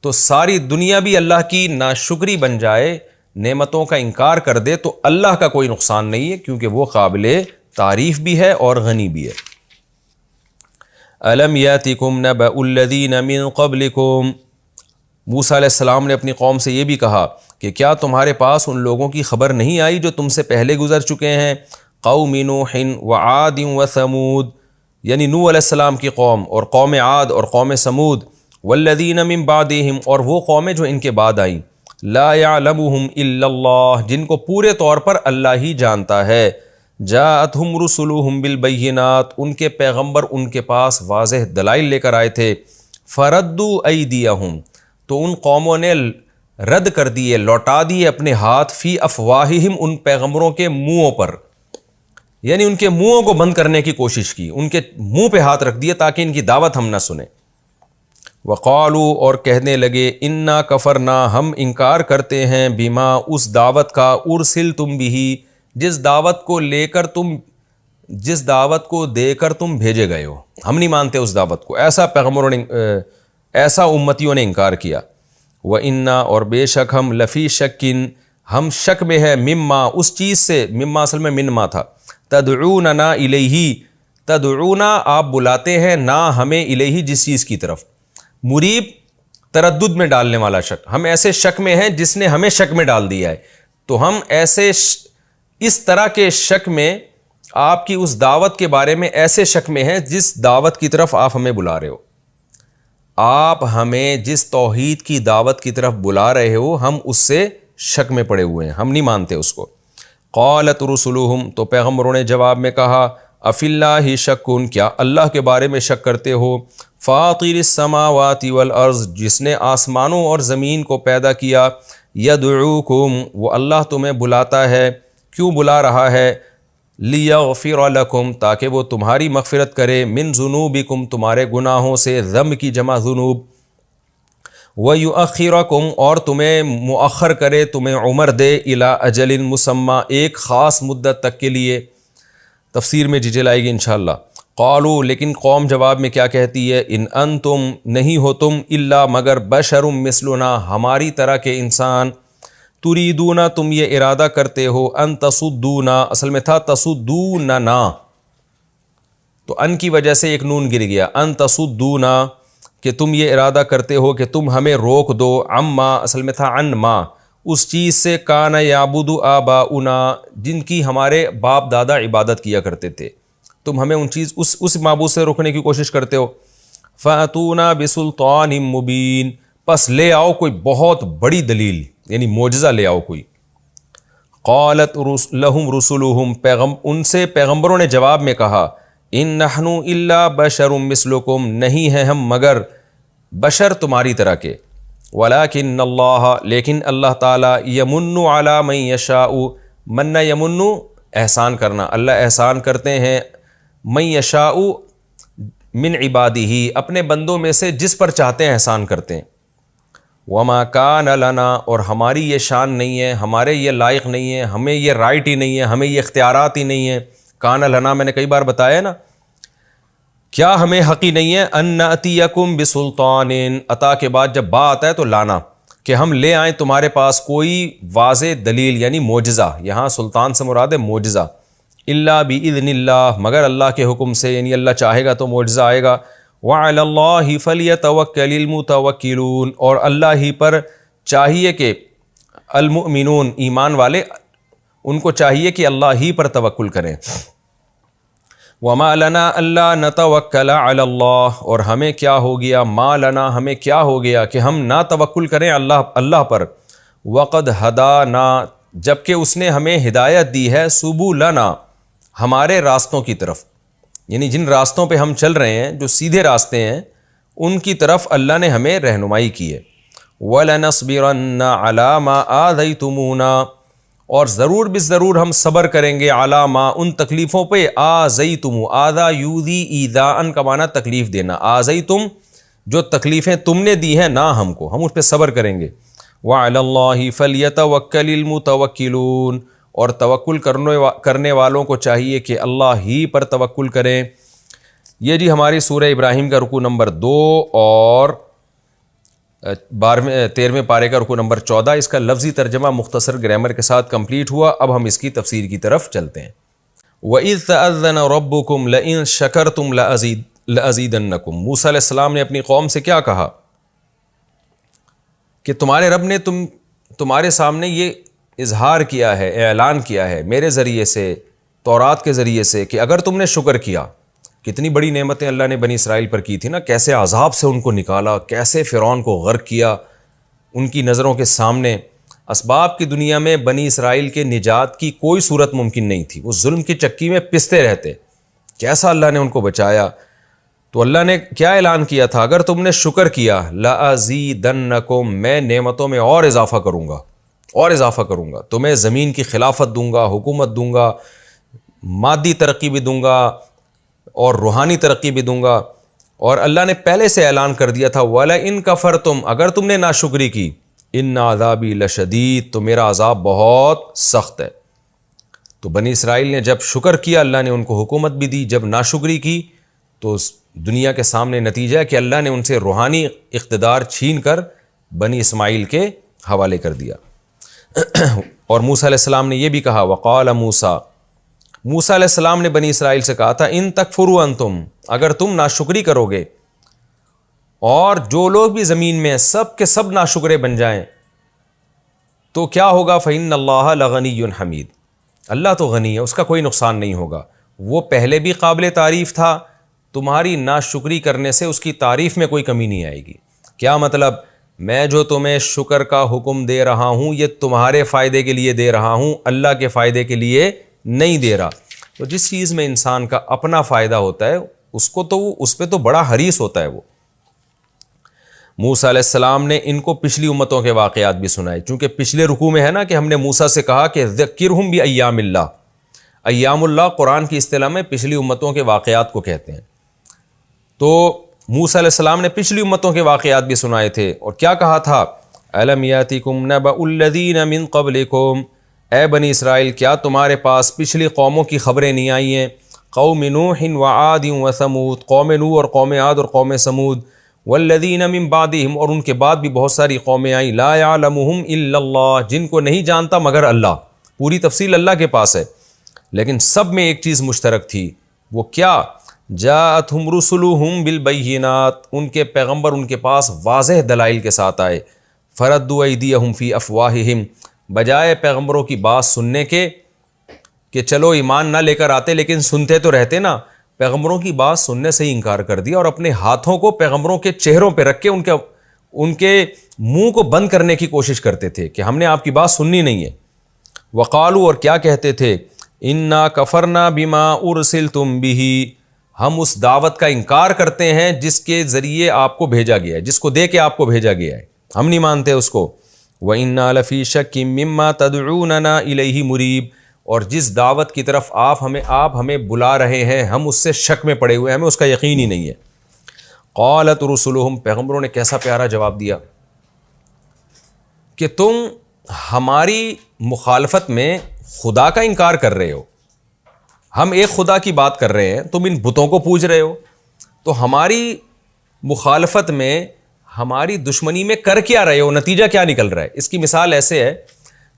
تو ساری دنیا بھی اللہ کی ناشکری بن جائے، نعمتوں کا انکار کر دے، تو اللہ کا کوئی نقصان نہیں ہے، کیونکہ وہ قابل تعریف بھی ہے اور غنی بھی ہے۔ الم یاتکم نبأ الذین من قبلکم، موسیٰ علیہ السلام نے اپنی قوم سے یہ بھی کہا کہ کیا تمہارے پاس ان لوگوں کی خبر نہیں آئی جو تم سے پہلے گزر چکے ہیں، قوم نوح وعاد وثمود، یعنی نوح علیہ السلام کی قوم اور قوم عاد اور قوم ثمود، والذین من بعدہم، اور وہ قومیں جو ان کے بعد آئیں، لا یعلمہم الا اللہ، جن کو پورے طور پر اللہ ہی جانتا ہے، جاءتہم رسلہم بالبینات، ان کے پیغمبر ان کے پاس واضح دلائل لے کر آئے تھے، فردوا ایدیہم، تو ان قوموں نے رد کر دیے، لوٹا دیے اپنے ہاتھ، فی افواہہم، ان پیغمبروں کے منہوں پر، یعنی ان کے منہوں کو بند کرنے کی کوشش کی، ان کے منہ پہ ہاتھ رکھ دیے تاکہ ان کی دعوت ہم نہ سنیں۔ وقالوا، اور کہنے لگے، انا کفرنا، ہم انکار کرتے ہیں، بما، اس دعوت کا، ارسلتم بھی، جس دعوت کو دے کر تم بھیجے گئے ہو، ہم نہیں مانتے اس دعوت کو۔ ایسا پیغمبروں نے، ایسا امتیوں نے انکار کیا۔ وَإِنَّا، اور بے شک ہم، لفی شکن، ہم شک میں ہے، مما، اس چیز سے، مما اصل میں منما تھا، تدعوننا الیہ، تدعونا آپ بلاتے ہیں، نا ہمیں، الیہ جس چیز کی طرف، مریب تردد میں ڈالنے والا شک، ہم ایسے شک میں ہیں جس نے ہمیں شک میں ڈال دیا ہے، تو ہم ایسے اس طرح کے شک میں، آپ کی اس دعوت کے بارے میں ایسے شک میں ہیں جس دعوت کی طرف آپ ہمیں بلا رہے ہو، آپ ہمیں جس توحید کی دعوت کی طرف بلا رہے ہو، ہم اس سے شک میں پڑے ہوئے ہیں، ہم نہیں مانتے اس کو۔ قالت رسلہم، تو پیغمبروں نے جواب میں کہا، افی اللہ شکن، کیا اللہ کے بارے میں شک کرتے ہو، فاطر السماوات والارض، جس نے آسمانوں اور زمین کو پیدا کیا، یدعوکم، وہ اللہ تمہیں بلاتا ہے، کیوں بلا رہا ہے، لیغفر لکم، تاکہ وہ تمہاری مغفرت کرے، من ذنوبکم، تمہارے گناہوں سے، ذنب کی جمع ذنوب، وَيُؤَخِّرَكُمْ، اور تمہیں مؤخر کرے، تمہیں عمر دے، اِلیٰ اجل مسمى، ایک خاص مدت تک کے لیے، تفسیر میں ڈیٹیل آئے گی انشاءاللہ۔ قالوا، لیکن قوم جواب میں کیا کہتی ہے، ان انتم، نہیں ہو تم، الا مگر، بشر مثلنا، ہماری طرح کے انسان، تریدون، تم یہ ارادہ کرتے ہو، ان تصدونا، اصل میں تھا تصدوننا، تو ان کی وجہ سے ایک نون گر گیا، ان تصدونا، کہ تم یہ ارادہ کرتے ہو کہ تم ہمیں روک دو، عما، اصل میں تھا عن ما، اس چیز سے، کان یعبد آباؤنا، جن کی ہمارے باپ دادا عبادت کیا کرتے تھے، تم ہمیں اس معبود سے روکنے کی کوشش کرتے ہو۔ فَأْتُونَا بِسُلْطَانٍ مُبِينٍ، پس لے آؤ کوئی بہت بڑی دلیل، یعنی معجزہ لے آؤ کوئی۔ قالت لہم رسلہم، ان سے پیغمبروں نے جواب میں کہا، ان نحن الا بشر مثلکم، نہیں ہیں ہم مگر بشر تمہاری طرح کے، ولکن اللہ، لیکن اللہ تعالیٰ، یمن علی من یشاء، من یمن، احسان کرنا، اللہ احسان کرتے ہیں، من یشاء، من عبادہ، اپنے بندوں میں سے جس پر چاہتے ہیں احسان کرتے ہیں، وما کان لنا، اور ہماری یہ شان نہیں ہے، ہمارے یہ لائق نہیں ہے، ہمیں یہ رائٹ ہی نہیں ہے، ہمیں یہ اختیارات ہی نہیں ہے، کان لنا میں نے کئی بار بتایا نا، کیا ہمیں حق ہی نہیں ہے، ان نأتیکم بسلطان، عطا کے بعد جب با آتا ہے تو لانا، کہ ہم لے آئیں تمہارے پاس کوئی واضح دلیل، یعنی معجزہ، یہاں سلطان سے مراد ہے معجزہ، الا باذن اللہ، مگر اللہ کے حکم سے، یعنی اللہ چاہے گا تو معجزہ آئے گا، وعلی اللہ فلیتوکل المتوکلون، اور اللہ ہی پر چاہیے کہ، المؤمنون، ایمان والے، ان کو چاہیے کہ اللہ ہی پر توکل کریں۔ وما لنا الا نتوکل علی اللہ، اور ہمیں کیا ہو گیا، ما لنا، ہمیں کیا ہو گیا کہ ہم نہ توکل کریں اللہ پر، وقد ہدانا، جبکہ اس نے ہمیں ہدایت دی ہے، سبلنا، ہمارے راستوں کی طرف، یعنی جن راستوں پہ ہم چل رہے ہیں، جو سیدھے راستے ہیں، ان کی طرف اللہ نے ہمیں رہنمائی کی ہے۔ وَلَنَصْبِرَنَّ عَلَى مَا آذَيْتُمُونَا، اور ضرور بضرور ہم صبر کریں گے، عَلَى مَا، ان تکلیفوں پہ، آذَيْتُمُ، آذا یوذی ایذاءً کا معنی تکلیف دینا، آذَيْتُم، جو تکلیفیں تم نے دی ہیں نا ہم کو، ہم اس پہ صبر کریں گے۔ وَعَلَى اللَّهِ فَلْيَتَوَكَّلِ الْمُتَوَكِّلُونَ، اور توکل کرنے والوں کو چاہیے کہ اللہ ہی پر توکل کریں۔ یہ جی ہماری سورہ ابراہیم کا رکوع نمبر 2 اور 13ویں پارے کا رکوع نمبر 14، اس کا لفظی ترجمہ مختصر گرامر کے ساتھ کمپلیٹ ہوا۔ اب ہم اس کی تفسیر کی طرف چلتے ہیں۔ وَإِذْ تَأَذَّنَ رَبُّكُمْ لَئِن شَكَرْتُمْ لَأَزِيدَنَّكُمْ، موسیٰ علیہ السلام نے اپنی قوم سے کیا کہا کہ تمہارے رب نے تمہارے سامنے یہ اظہار کیا ہے، اعلان کیا ہے میرے ذریعے سے، تورات کے ذریعے سے، کہ اگر تم نے شکر کیا، کتنی بڑی نعمتیں اللہ نے بنی اسرائیل پر کی تھی نا، کیسے عذاب سے ان کو نکالا، کیسے فرعون کو غرق کیا ان کی نظروں کے سامنے۔ اسباب کی دنیا میں بنی اسرائیل کے نجات کی کوئی صورت ممکن نہیں تھی، وہ ظلم کی چکی میں پستے رہتے، کیسا اللہ نے ان کو بچایا۔ تو اللہ نے کیا اعلان کیا تھا، اگر تم نے شکر کیا، لَأَزِيدَنَّكُمْ، میں نعمتوں میں اور اضافہ کروں گا، اور اضافہ کروں گا، تمہیں زمین کی خلافت دوں گا، حکومت دوں گا، مادی ترقی بھی دوں گا اور روحانی ترقی بھی دوں گا۔ اور اللہ نے پہلے سے اعلان کر دیا تھا، وَلَئِن كَفَرْتُمْ، اگر تم نے ناشکری کی، إِنَّ عَذَابِي لَشَدِيدٌ، تو میرا عذاب بہت سخت ہے۔ تو بنی اسرائیل نے جب شکر کیا، اللہ نے ان کو حکومت بھی دی، جب ناشکری کی تو دنیا کے سامنے نتیجہ ہے کہ اللہ نے ان سے روحانی اقتدار چھین کر بنی اسماعیل کے حوالے کر دیا۔ اور موسیٰ علیہ السلام نے یہ بھی کہا، وقال موسیٰ، موسیٰ علیہ السلام نے بنی اسرائیل سے کہا تھا، ان تکفروا انتم، اگر تم ناشکری کرو گے اور جو لوگ بھی زمین میں سب کے سب ناشکرے بن جائیں تو کیا ہوگا، فإن اللہ لغنی حمید، اللہ تو غنی ہے، اس کا کوئی نقصان نہیں ہوگا، وہ پہلے بھی قابل تعریف تھا، تمہاری ناشکری کرنے سے اس کی تعریف میں کوئی کمی نہیں آئے گی۔ کیا مطلب میں جو تمہیں شکر کا حکم دے رہا ہوں یہ تمہارے فائدے کے لیے دے رہا ہوں، اللہ کے فائدے کے لیے نہیں دے رہا۔ تو جس چیز میں انسان کا اپنا فائدہ ہوتا ہے اس پہ تو بڑا حریص ہوتا ہے وہ۔ موسیٰ علیہ السلام نے ان کو پچھلی امتوں کے واقعات بھی سنائے، چونکہ پچھلے رکوع میں ہے نا کہ ہم نے موسیٰ سے کہا کہ ذکرہم بایام اللہ۔ ایام اللہ قرآن کی اصطلاح میں پچھلی امتوں کے واقعات کو کہتے ہیں۔ تو موسیٰ علیہ السلام نے پچھلی امتوں کے واقعات بھی سنائے تھے، اور کیا کہا تھا؟ الم یاتکم نبأ الذین من قبلکم، اے بنی اسرائیل کیا تمہارے پاس پچھلی قوموں کی خبریں نہیں آئی ہیں؟ قوم نوح وعاد وثمود، قوم نوح اور قوم عاد اور قوم سمود، والذین من بعدہم، اور ان کے بعد بھی بہت ساری قومیں آئیں، لا یعلمہم الا اللہ، جن کو نہیں جانتا مگر اللہ۔ پوری تفصیل اللہ کے پاس ہے، لیکن سب میں ایک چیز مشترک تھی، وہ کیا؟ جاءتہم رسلہم بالبینات، ان کے پیغمبر ان کے پاس واضح دلائل کے ساتھ آئے۔ فردوا ایدیہم فی افواہہم، بجائے پیغمبروں کی بات سننے کے کہ چلو ایمان نہ لے کر آتے لیکن سنتے تو رہتے نا، پیغمبروں کی بات سننے سے ہی انکار کر دیا، اور اپنے ہاتھوں کو پیغمبروں کے چہروں پہ رکھ کے ان کے منہ کو بند کرنے کی کوشش کرتے تھے کہ ہم نے آپ کی بات سننی نہیں ہے۔ وقالو، اور کیا کہتے تھے؟ انا کفرنا بما ارسلتم بہ، ہم اس دعوت کا انکار کرتے ہیں جس کے ذریعے آپ کو بھیجا گیا ہے، جس کو دے کے آپ کو بھیجا گیا ہے، ہم نہیں مانتے اس کو۔ وَإِنَّا لَفِي شَكٍّ مِّمَّا تَدْعُونَنَا إِلَيْهِ مُرِيبٍ، اور جس دعوت کی طرف آپ ہمیں بلا رہے ہیں ہم اس سے شک میں پڑے ہوئے ہیں، ہمیں اس کا یقین ہی نہیں ہے۔ قالت رسلہم، پیغمبروں نے کیسا پیارا جواب دیا کہ تم ہماری مخالفت میں خدا کا انکار کر رہے ہو، ہم ایک خدا کی بات کر رہے ہیں، تم ان بتوں کو پوج رہے ہو، تو ہماری مخالفت میں، ہماری دشمنی میں کر کیا رہے ہو، نتیجہ کیا نکل رہا ہے؟ اس کی مثال ایسے ہے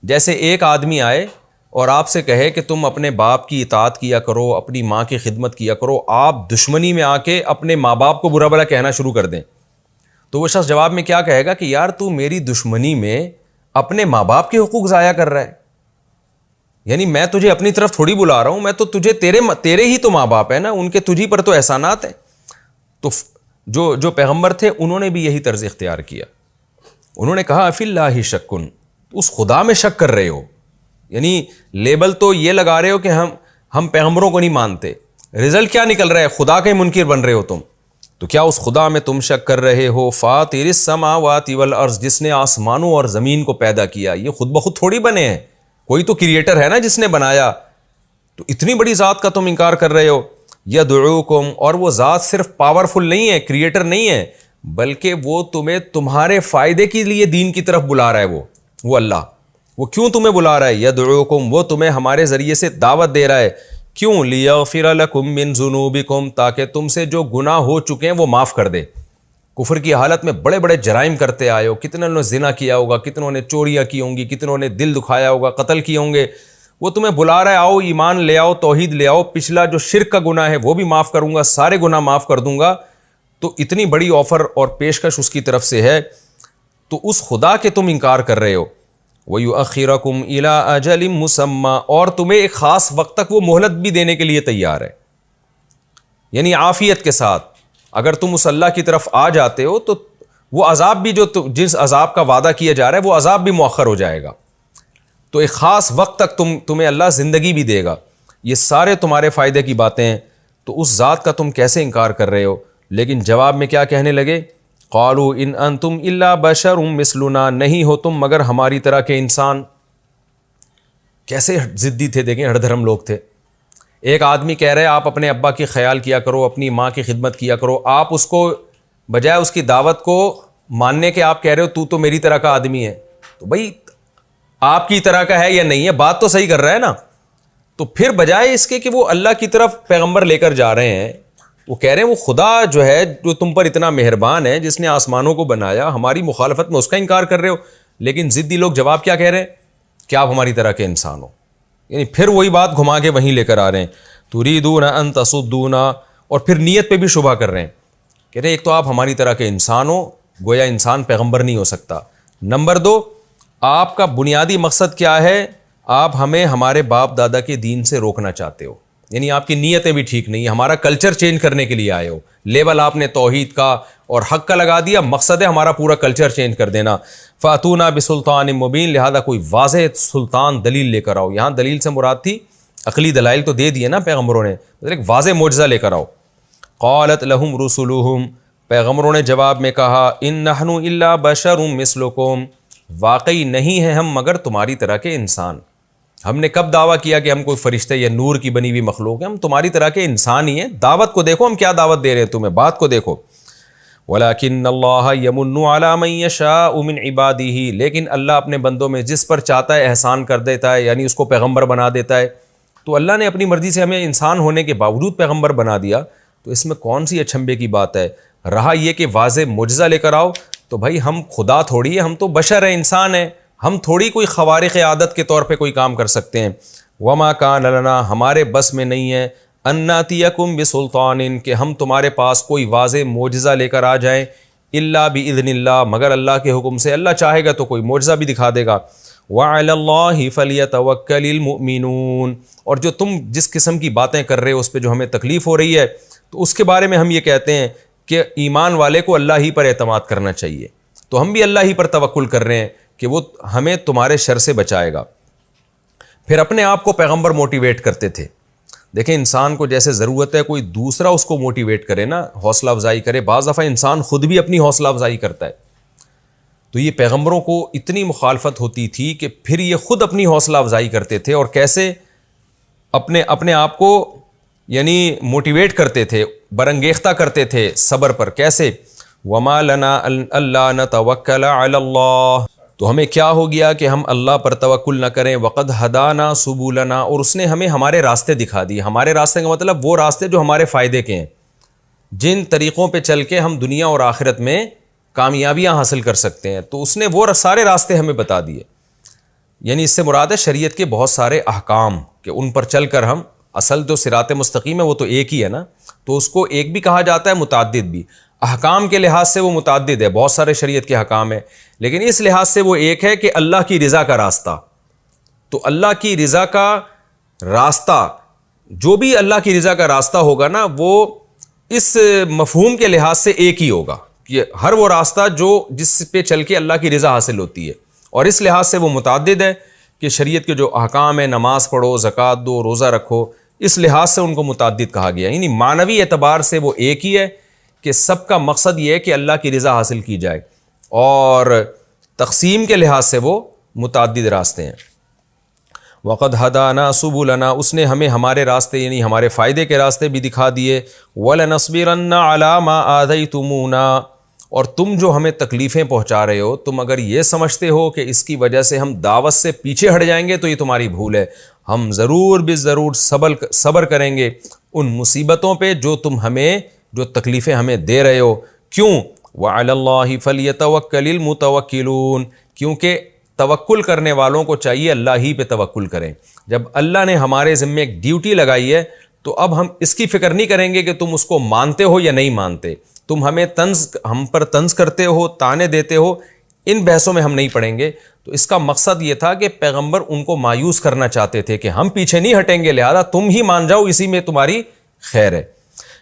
جیسے ایک آدمی آئے اور آپ سے کہے کہ تم اپنے باپ کی اطاعت کیا کرو، اپنی ماں کی خدمت کیا کرو، آپ دشمنی میں آ کے اپنے ماں باپ کو برا بھلا کہنا شروع کر دیں، تو وہ شخص جواب میں کیا کہے گا کہ یار تو میری دشمنی میں اپنے ماں باپ کے حقوق ضائع کر رہا ہے، یعنی میں تجھے اپنی طرف تھوڑی بلا رہا ہوں، میں تو تجھے تیرے ہی تو ماں باپ ہے نا، ان کے تجھی پر تو احسانات ہیں۔ تو جو پیغمبر تھے انہوں نے بھی یہی طرز اختیار کیا، انہوں نے کہا فی اللہ شکن، اس خدا میں شک کر رہے ہو، یعنی لیبل تو یہ لگا رہے ہو کہ ہم پیغمبروں کو نہیں مانتے، رزلٹ کیا نکل رہا ہے؟ خدا کے منکر بن رہے ہو تم۔ تو کیا اس خدا میں تم شک کر رہے ہو؟ فاطر السماوات والارض، جس نے آسمانوں اور زمین کو پیدا کیا، یہ خود بخود تھوڑی بنے ہیں، کوئی تو کریٹر ہے نا جس نے بنایا، تو اتنی بڑی ذات کا تم انکار کر رہے ہو۔ یدعوکم، اور وہ ذات صرف پاورفل نہیں ہے، کریٹر نہیں ہے، بلکہ وہ تمہیں تمہارے فائدے کے لیے دین کی طرف بلا رہا ہے، وہ اللہ، وہ کیوں تمہیں بلا رہا ہے؟ یدعوکم، وہ تمہیں ہمارے ذریعے سے دعوت دے رہا ہے، کیوں؟ لیغفر لکم من ذنوبکم، تاکہ تم سے جو گناہ ہو چکے ہیں وہ معاف کر دے۔ کفر کی حالت میں بڑے بڑے جرائم کرتے آئے ہو، کتنوں نے زنا کیا ہوگا، کتنوں نے چوریاں کی ہوں گی، کتنوں نے دل دکھایا ہوگا، قتل کیے ہوں گے، وہ تمہیں بلا رہا ہے آؤ ایمان لے آؤ، توحید لے آؤ، پچھلا جو شرک کا گناہ ہے وہ بھی معاف کروں گا، سارے گناہ معاف کر دوں گا۔ تو اتنی بڑی آفر اور پیشکش اس کی طرف سے ہے، تو اس خدا کے تم انکار کر رہے ہو۔ وَيُؤَخِّرَكُمْ إِلَىٰ أَجَلٍ مُّسَمًّى، اور تمہیں ایک خاص وقت تک وہ مہلت بھی دینے کے لیے تیار ہے، یعنی عافیت کے ساتھ۔ اگر تم اس اللہ کی طرف آ جاتے ہو تو وہ عذاب بھی جس عذاب کا وعدہ کیا جا رہا ہے وہ عذاب بھی مؤخر ہو جائے گا، تو ایک خاص وقت تک تمہیں اللہ زندگی بھی دے گا۔ یہ سارے تمہارے فائدے کی باتیں ہیں، تو اس ذات کا تم کیسے انکار کر رہے ہو؟ لیکن جواب میں کیا کہنے لگے؟ قالوا ان انتم الا بشر مثلنا، نہیں ہو تم مگر ہماری طرح کے انسان۔ کیسے ضدی تھے، دیکھیں ہر دھرم لوگ تھے۔ ایک آدمی کہہ رہے آپ اپنے ابا کی خیال کیا کرو، اپنی ماں کی خدمت کیا کرو، آپ اس کو بجائے اس کی دعوت کو ماننے کے آپ کہہ رہے ہو تو میری طرح کا آدمی ہے، تو بھائی آپ کی طرح کا ہے یا نہیں ہے، بات تو صحیح کر رہا ہے نا۔ تو پھر بجائے اس کے کہ وہ اللہ کی طرف پیغمبر لے کر جا رہے ہیں، وہ کہہ رہے ہیں وہ خدا جو ہے جو تم پر اتنا مہربان ہے، جس نے آسمانوں کو بنایا، ہماری مخالفت میں اس کا انکار کر رہے ہو۔ لیکن ضدی لوگ جواب کیا کہہ رہے ہیں؟ کہ آپ ہماری طرح کے انسان ہو، یعنی پھر وہی بات گھما کے وہیں لے کر آ رہے ہیں، تریدون ان تصدونا، اور پھر نیت پہ بھی شبہ کر رہے ہیں، کہہ رہے ہیں ایک تو آپ ہماری طرح کے انسان ہو، گویا انسان پیغمبر نہیں ہو سکتا، نمبر دو آپ کا بنیادی مقصد کیا ہے؟ آپ ہمیں ہمارے باپ دادا کے دین سے روکنا چاہتے ہو، یعنی آپ کی نیتیں بھی ٹھیک نہیں ہیں، ہمارا کلچر چینج کرنے کے لیے آئے ہو، لیبل آپ نے توحید کا اور حق کا لگا دیا، مقصد ہے ہمارا پورا کلچر چینج کر دینا۔ فاتونا بسلطان مبین، لہذا کوئی واضح سلطان دلیل لے کر آؤ۔ یہاں دلیل سے مراد تھی عقلی دلائل تو دے دیے نا پیغمبروں نے، ایک واضح معجزہ لے کر آؤ۔ قالت لہم رسلہم، پیغمبروں نے جواب میں کہا، ان نحن الا بشر مثلکم، واقعی نہیں ہیں ہم مگر تمہاری طرح کے انسان۔ ہم نے کب دعویٰ کیا کہ ہم کوئی فرشتے یا نور کی بنی ہوئی مخلوق ہیں؟ ہم تمہاری طرح کے انسان ہی ہیں۔ دعوت کو دیکھو ہم کیا دعوت دے رہے ہیں تمہیں، بات کو دیکھو۔ وَلَكِنَّ اللَّهَ يَمُنُّ عَلَىٰ مَن يَشَاءُ مِنْ عِبَادِهِ، لیکن اللہ اپنے بندوں میں جس پر چاہتا ہے احسان کر دیتا ہے، یعنی اس کو پیغمبر بنا دیتا ہے۔ تو اللہ نے اپنی مرضی سے ہمیں انسان ہونے کے باوجود پیغمبر بنا دیا، تو اس میں کون سی اچھمبے کی بات ہے؟ رہا یہ کہ واضح معجزہ لے کر آؤ، تو بھائی ہم خدا تھوڑی ہے، ہم تو بشر ہیں، انسان ہیں، ہم تھوڑی کوئی خوارق عادت کے طور پہ کوئی کام کر سکتے ہیں۔ وما کان لنا، ہمارے بس میں نہیں ہے، ان ناتیکم بسلطان، کہ ہم تمہارے پاس کوئی واضح معجزہ لے کر آ جائیں، الا باذن اللہ، مگر اللہ کے حکم سے۔ اللہ چاہے گا تو کوئی معجزہ بھی دکھا دے گا۔ وعلی اللہ فلیتوکل المؤمنون، اور جو تم جس قسم کی باتیں کر رہے ہو اس پہ جو ہمیں تکلیف ہو رہی ہے، تو اس کے بارے میں ہم یہ کہتے ہیں کہ ایمان والے کو اللہ ہی پر اعتماد کرنا چاہیے۔ تو ہم بھی اللہ ہی پر توکل کر رہے ہیں کہ وہ ہمیں تمہارے شر سے بچائے گا۔ پھر اپنے آپ کو پیغمبر موٹیویٹ کرتے تھے۔ دیکھیں انسان کو جیسے ضرورت ہے کوئی دوسرا اس کو موٹیویٹ کرے نا، حوصلہ افزائی کرے، بعض دفعہ انسان خود بھی اپنی حوصلہ افزائی کرتا ہے۔ تو یہ پیغمبروں کو اتنی مخالفت ہوتی تھی کہ پھر یہ خود اپنی حوصلہ افزائی کرتے تھے، اور کیسے اپنے آپ کو یعنی موٹیویٹ کرتے تھے، برانگیختہ کرتے تھے صبر پر۔ کیسے؟ وما لنا الا نتوکل علی اللہ، تو ہمیں کیا ہو گیا کہ ہم اللہ پر توکل نہ کریں، وقد ہدانا سبلنا، اور اس نے ہمیں ہمارے راستے دکھا دیے۔ ہمارے راستے کا مطلب وہ راستے جو ہمارے فائدے کے ہیں، جن طریقوں پہ چل کے ہم دنیا اور آخرت میں کامیابیاں حاصل کر سکتے ہیں، تو اس نے وہ سارے راستے ہمیں بتا دیے۔ یعنی اس سے مراد ہے شریعت کے بہت سارے احکام کہ ان پر چل کر ہم، اصل جو صراط مستقیم ہے وہ تو ایک ہی ہے نا، تو اس کو ایک بھی کہا جاتا ہے، متعدد بھی۔ احکام کے لحاظ سے وہ متعدد ہے، بہت سارے شریعت کے احکام ہیں، لیکن اس لحاظ سے وہ ایک ہے کہ اللہ کی رضا کا راستہ۔ تو اللہ کی رضا کا راستہ، جو بھی اللہ کی رضا کا راستہ ہوگا نا، وہ اس مفہوم کے لحاظ سے ایک ہی ہوگا کہ ہر وہ راستہ جس پہ چل کے اللہ کی رضا حاصل ہوتی ہے، اور اس لحاظ سے وہ متعدد ہے کہ شریعت کے جو احکام ہیں، نماز پڑھو، زکوٰۃ دو، روزہ رکھو، اس لحاظ سے ان کو متعدد کہا گیا۔ یعنی معنوی اعتبار سے وہ ایک ہی ہے کہ سب کا مقصد یہ ہے کہ اللہ کی رضا حاصل کی جائے، اور تقسیم کے لحاظ سے وہ متعدد راستے ہیں۔ وقد ہدانا سبلنا، اس نے ہمیں ہمارے راستے یعنی ہمارے فائدے کے راستے بھی دکھا دیے۔ وَلَنَصْبِرَنَّ عَلَىٰ مَا آذَيْتُمُونَا، اور تم جو ہمیں تکلیفیں پہنچا رہے ہو، تم اگر یہ سمجھتے ہو کہ اس کی وجہ سے ہم دعوت سے پیچھے ہٹ جائیں گے تو یہ تمہاری بھول ہے۔ ہم ضرور ضرور صبر کریں گے ان مصیبتوں پہ جو تکلیفیں ہمیں دے رہے ہو۔ کیوں؟ وَعَلَى اللَّهِ فَلْيَتَوَكَّلِ الْمُتَوَكِّلُونَ، کیونکہ توکل کرنے والوں کو چاہیے اللہ ہی پہ توکل کریں۔ جب اللہ نے ہمارے ذمے ایک ڈیوٹی لگائی ہے تو اب ہم اس کی فکر نہیں کریں گے کہ تم اس کو مانتے ہو یا نہیں مانتے، تم ہم پر طنز کرتے ہو، تانے دیتے ہو، ان بحثوں میں ہم نہیں پڑیں گے۔ تو اس کا مقصد یہ تھا کہ پیغمبر ان کو مایوس کرنا چاہتے تھے کہ ہم پیچھے نہیں ہٹیں گے، لہذا تم ہی مان جاؤ، اسی میں تمہاری خیر ہے۔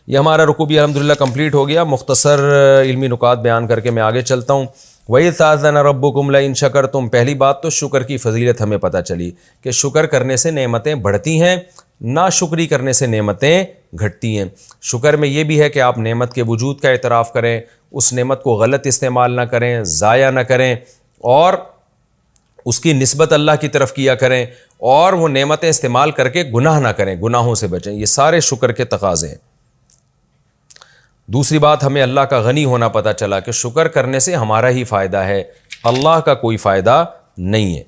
یہ ہمارا رکوع بھی الحمدللہ کمپلیٹ ہو گیا۔ مختصر علمی نکات بیان کر کے میں آگے چلتا ہوں۔ وَإِذْ تَأَذَّنَ رَبُّكُمْ لَئِن شَكَرْتُمْ، پہلی بات تو شکر کی فضیلت ہمیں پتہ چلی کہ شکر کرنے سے نعمتیں بڑھتی ہیں، ناشکری کرنے سے نعمتیں گھٹتی ہیں۔ شکر میں یہ بھی ہے کہ آپ نعمت کے وجود کا اعتراف کریں، اس نعمت کو غلط استعمال نہ کریں، ضائع نہ کریں، اور اس کی نسبت اللہ کی طرف کیا کریں، اور وہ نعمتیں استعمال کر کے گناہ نہ کریں، گناہوں سے بچیں۔ یہ سارے شکر کے تقاضے ہیں۔ دوسری بات، ہمیں اللہ کا غنی ہونا پتہ چلا کہ شکر کرنے سے ہمارا ہی فائدہ ہے، اللہ کا کوئی فائدہ نہیں ہے۔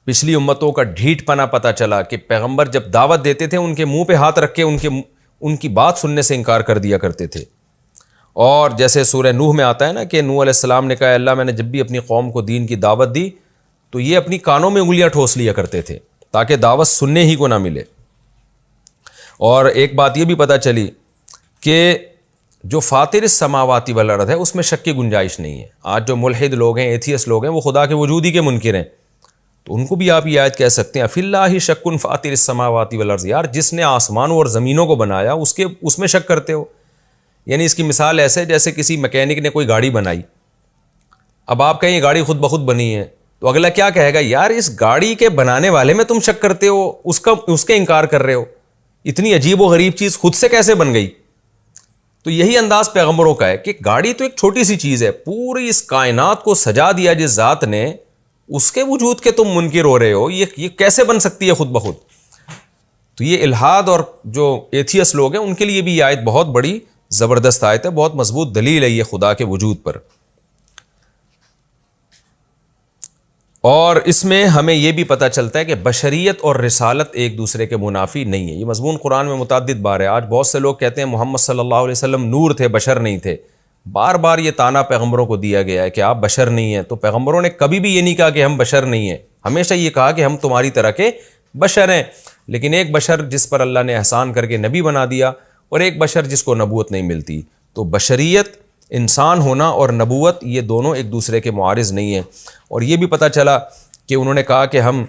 پچھلی امتوں کا ڈھیٹ پنا پتہ چلا کہ پیغمبر جب دعوت دیتے تھے ان کے منہ پہ ہاتھ رکھ کے ان کی بات سننے سے انکار کر دیا کرتے تھے۔ اور جیسے سورہ نوح میں آتا ہے نا کہ نوح علیہ السلام نے کہا، اللہ میں نے جب بھی اپنی قوم کو دین کی دعوت دی تو یہ اپنی کانوں میں انگلیاں ٹھوس لیا کرتے تھے تاکہ دعوت سننے ہی کو نہ ملے۔ اور ایک بات یہ بھی پتہ چلی کہ جو فاطر السماوات والارض ہے اس میں شک کی گنجائش نہیں ہے۔ آج جو ملحد لوگ ہیں، ایتھیسٹ لوگ ہیں، وہ خدا کے وجود ہی کے منکر ہیں، تو ان کو بھی آپ یہ آیت کہہ سکتے ہیں، فی اللہ شک فاطر السماوات والارض، یار جس نے آسمانوں اور زمینوں کو بنایا اس میں شک کرتے ہو؟ یعنی اس کی مثال ایسے جیسے کسی میکینک نے کوئی گاڑی بنائی، اب آپ کہیں یہ گاڑی خود بخود بنی ہے، تو اگلا کیا کہے گا، یار اس گاڑی کے بنانے والے میں تم شک کرتے ہو، اس کے انکار کر رہے ہو، اتنی عجیب و غریب چیز خود سے کیسے بن گئی؟ تو یہی انداز پیغمبروں کا ہے کہ گاڑی تو ایک چھوٹی سی چیز ہے، پوری اس کائنات کو سجا دیا جس ذات نے، اس کے وجود کے تم منکر ہو رہے ہو، یہ کیسے بن سکتی ہے خود بخود؟ تو یہ الحاد اور جو ایتھیس لوگ ہیں ان کے لیے بھی یہ آیت بہت بڑی زبردست آیت ہے، بہت مضبوط دلیل ہے یہ خدا کے وجود پر۔ اور اس میں ہمیں یہ بھی پتہ چلتا ہے کہ بشریت اور رسالت ایک دوسرے کے منافی نہیں ہے۔ یہ مضمون قرآن میں متعدد بار ہے۔ آج بہت سے لوگ کہتے ہیں محمد صلی اللہ علیہ وسلم نور تھے، بشر نہیں تھے۔ بار بار یہ تانا پیغمبروں کو دیا گیا ہے کہ آپ بشر نہیں ہیں، تو پیغمبروں نے کبھی بھی یہ نہیں کہا کہ ہم بشر نہیں ہیں، ہمیشہ یہ کہا کہ ہم تمہاری طرح کے بشر ہیں۔ لیکن ایک بشر جس پر اللہ نے احسان کر کے نبی بنا دیا، اور ایک بشر جس کو نبوت نہیں ملتی، تو بشریت، انسان ہونا اور نبوت یہ دونوں ایک دوسرے کے معارض نہیں ہیں۔ اور یہ بھی پتہ چلا کہ انہوں نے کہا کہ ہم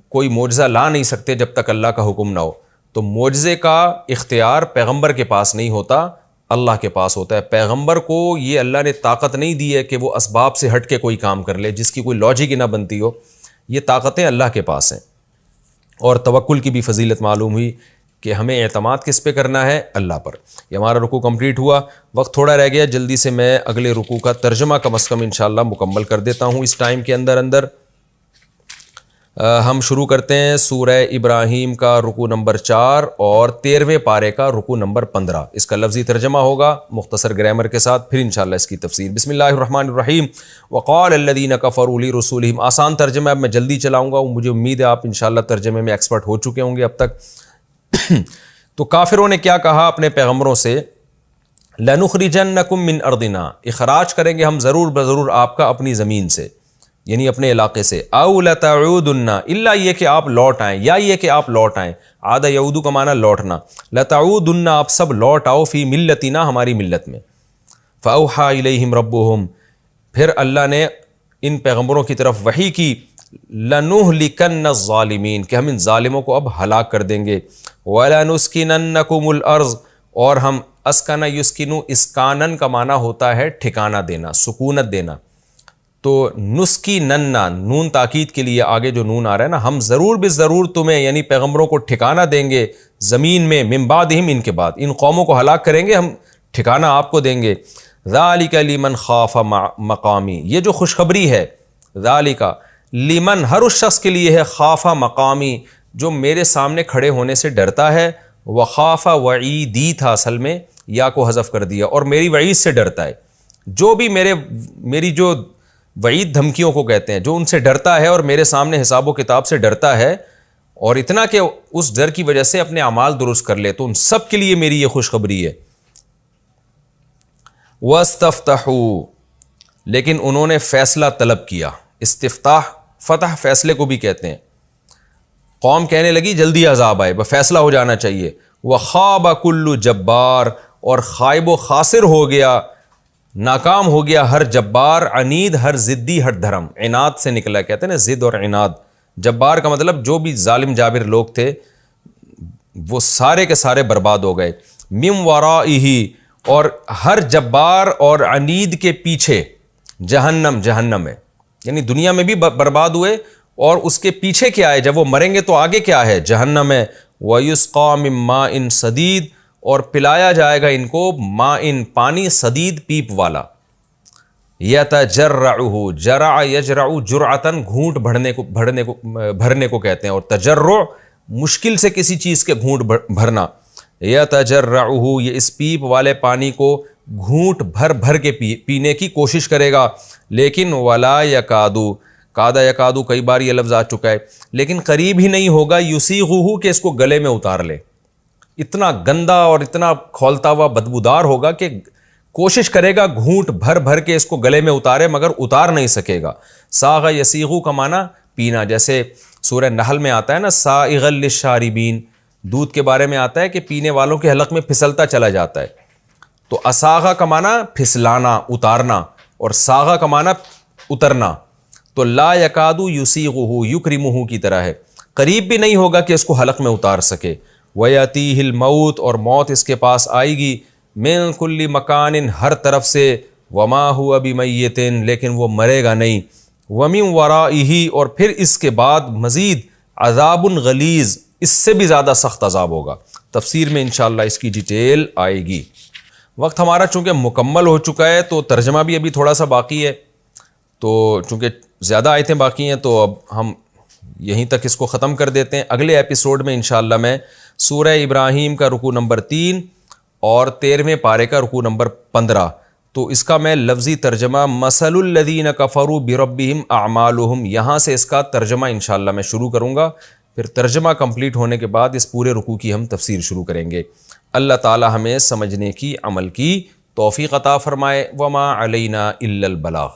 کوئی معجزہ لا نہیں سکتے جب تک اللہ کا حکم نہ ہو، تو معجزے کا اختیار پیغمبر کے پاس نہیں ہوتا، اللہ کے پاس ہوتا ہے۔ پیغمبر کو یہ اللہ نے طاقت نہیں دی ہے کہ وہ اسباب سے ہٹ کے کوئی کام کر لے جس کی کوئی لاجک ہی نہ بنتی ہو، یہ طاقتیں اللہ کے پاس ہیں۔ اور توکل کی بھی فضیلت معلوم ہوئی کہ ہمیں اعتماد کس پہ کرنا ہے، اللہ پر۔ یہ ہمارا رکوع کمپلیٹ ہوا، وقت تھوڑا رہ گیا، جلدی سے میں اگلے رکوع کا ترجمہ کم از کم انشاءاللہ مکمل کر دیتا ہوں اس ٹائم کے اندر۔ ہم شروع کرتے ہیں سورہ ابراہیم کا رکوع نمبر 4 اور 13ویں پارے کا رکوع نمبر 15۔ اس کا لفظی ترجمہ ہوگا مختصر گرامر کے ساتھ، پھر انشاءاللہ اس کی تفسیر۔ بسم اللہ الرحمن الرحیم۔ وقال الذین کفروا لرسولہم، آسان ترجمہ ہے، اب میں جلدی چلاؤں گا، مجھے امید ہے آپ انشاءاللہ ترجمے میں ایکسپرٹ ہو چکے ہوں گے اب تک۔ تو کافروں نے کیا کہا اپنے پیغمبروں سے، لَنُخْرِجَنَّكُم مِّنْ أَرْضِنَا، اخراج کریں گے ہم ضرور بضرور آپ کا اپنی زمین سے، یعنی اپنے علاقے سے، اَوْ لَتَعُودُنَّ، الا یہ کہ آپ لوٹ آئیں، یا یہ کہ آپ لوٹ آئیں، عاد یعود کا معنی لوٹنا، لَتَعُودُنَّ، آپ سب لوٹ آؤ، فی ملتنا، ہماری ملت میں۔ فَأَوْحَىٰ إِلَيْهِمْ رَبُّهُمْ، پھر اللہ نے ان پیغمبروں کی طرف وحی کی، لَنُهْلِكَنَّ الظَّالِمِينَ، کہ ہم ان ظالموں کو اب ہلاک کر دیں گے، وَلَنُسْكِنَنَّكُمُ الْأَرْضَ، اور ہم اسکن یسکنو، اسکانن کا معنی ہوتا ہے ٹھکانہ دینا، سکونت دینا، تو نسکی ننا، نون تاکید کے لیے آگے جو نون آ رہا ہے نا، ہم ضرور بضرور تمہیں یعنی پیغمبروں کو ٹھکانہ دیں گے زمین میں، من بعدہم، ان کے بعد، ان قوموں کو ہلاک کریں گے، ہم ٹھکانہ آپ کو دیں گے۔ ذالک لمن خاف مقامی، یہ جو خوشخبری ہے، ذالک لمن، ہر اس شخص کے لیے ہے، خاف مقامی، جو میرے سامنے کھڑے ہونے سے ڈرتا ہے، وخاف وعیدی تھا اصل میں، یا کو حذف کر دیا، اور میری وعید سے ڈرتا ہے، جو بھی میری جو وعید دھمکیوں کو کہتے ہیں، جو ان سے ڈرتا ہے اور میرے سامنے حساب و کتاب سے ڈرتا ہے، اور اتنا کہ اس ڈر کی وجہ سے اپنے اعمال درست کر لے، تو ان سب کے لیے میری یہ خوشخبری ہے۔ وَاسْتَفْتَحُوا، لیکن انہوں نے فیصلہ طلب کیا، استفتاح فتح فیصلے کو بھی کہتے ہیں، قوم کہنے لگی جلدی عذاب آئے، فیصلہ ہو جانا چاہیے، وَخَابَ كُلُّ جَبَّارٍ، اور خائب و خاسر ہو گیا، ناکام ہو گیا ہر جبار، عنید، ہر ضدی، ہر دھرم، عناد سے نکلا، کہتے ہیں نا ضد اور عناد۔ جبار کا مطلب جو بھی ظالم جابر لوگ تھے وہ سارے کے سارے برباد ہو گئے۔ من ورائہ، اور ہر جبار اور عنید کے پیچھے جہنم، جہنم ہے، یعنی دنیا میں بھی برباد ہوئے، اور اس کے پیچھے کیا ہے، جب وہ مریں گے تو آگے کیا ہے، جہنم ہے۔ وَيُسْقَىٰ مِن مَّاءٍ صَدِيدٍ، اور پلایا جائے گا ان کو ماء، پانی، صدید، پیپ والا۔ یتجرعہ، جرع یجرع جرعتاً، گھونٹ بھرنے کو کہتے ہیں، اور تجرع مشکل سے کسی چیز کے گھونٹ بھرنا۔ یتجرعہ، یہ اس پیپ والے پانی کو گھونٹ بھر بھر کے پینے کی کوشش کرے گا، لیکن ولا یکادو، کادا یکادو کئی بار یہ لفظ آ چکا ہے، لیکن قریب ہی نہیں ہوگا، یسیغہ، کہ اس کو گلے میں اتار لے، اتنا گندا اور اتنا کھولتا ہوا بدبودار ہوگا کہ کوشش کرے گا گھونٹ بھر بھر کے اس کو گلے میں اتارے، مگر اتار نہیں سکے گا۔ ساغ یسیغو کا معنی پینا، جیسے سورہ نحل میں آتا ہے نا، سائغ للشاربین، دودھ کے بارے میں آتا ہے کہ پینے والوں کے حلق میں پھسلتا چلا جاتا ہے، تو اساغا کا معنی پھسلانا، اتارنا، اور ساغا کا معنی اترنا، تو لا یکادو یسیغہ، یکرمہ کی طرح ہے، قریب بھی نہیں ہوگا کہ اس کو حلق میں اتار سکے۔ وَيَأْتِيهِ الْمَوْتُ، اور موت اس کے پاس آئے گی، من کل مکان ہر طرف سے، وما ہوا بمیت لیکن وہ مرے گا نہیں، ومن ورائہ اور پھر اس کے بعد مزید عذاب غلیظ، اس سے بھی زیادہ سخت عذاب ہوگا۔ تفسیر میں انشاءاللہ اس کی ڈیٹیل آئے گی۔ وقت ہمارا چونکہ مکمل ہو چکا ہے تو ترجمہ بھی ابھی تھوڑا سا باقی ہے، تو چونکہ زیادہ آیتیں باقی ہیں تو اب ہم یہیں تک اس کو ختم کر دیتے ہیں۔ اگلے ایپیسوڈ میں انشاءاللہ میں سورہ ابراہیم کا رکوع نمبر 3 اور 13ویں پارے کا رکوع نمبر 15، تو اس کا میں لفظی ترجمہ مثل الذین کفروا بربہم اعمالہم، یہاں سے اس کا ترجمہ انشاءاللہ میں شروع کروں گا، پھر ترجمہ کمپلیٹ ہونے کے بعد اس پورے رکوع کی ہم تفسیر شروع کریں گے۔ اللہ تعالی ہمیں سمجھنے کی، عمل کی توفیق عطا فرمائے۔ وما علینا الا البلاغ۔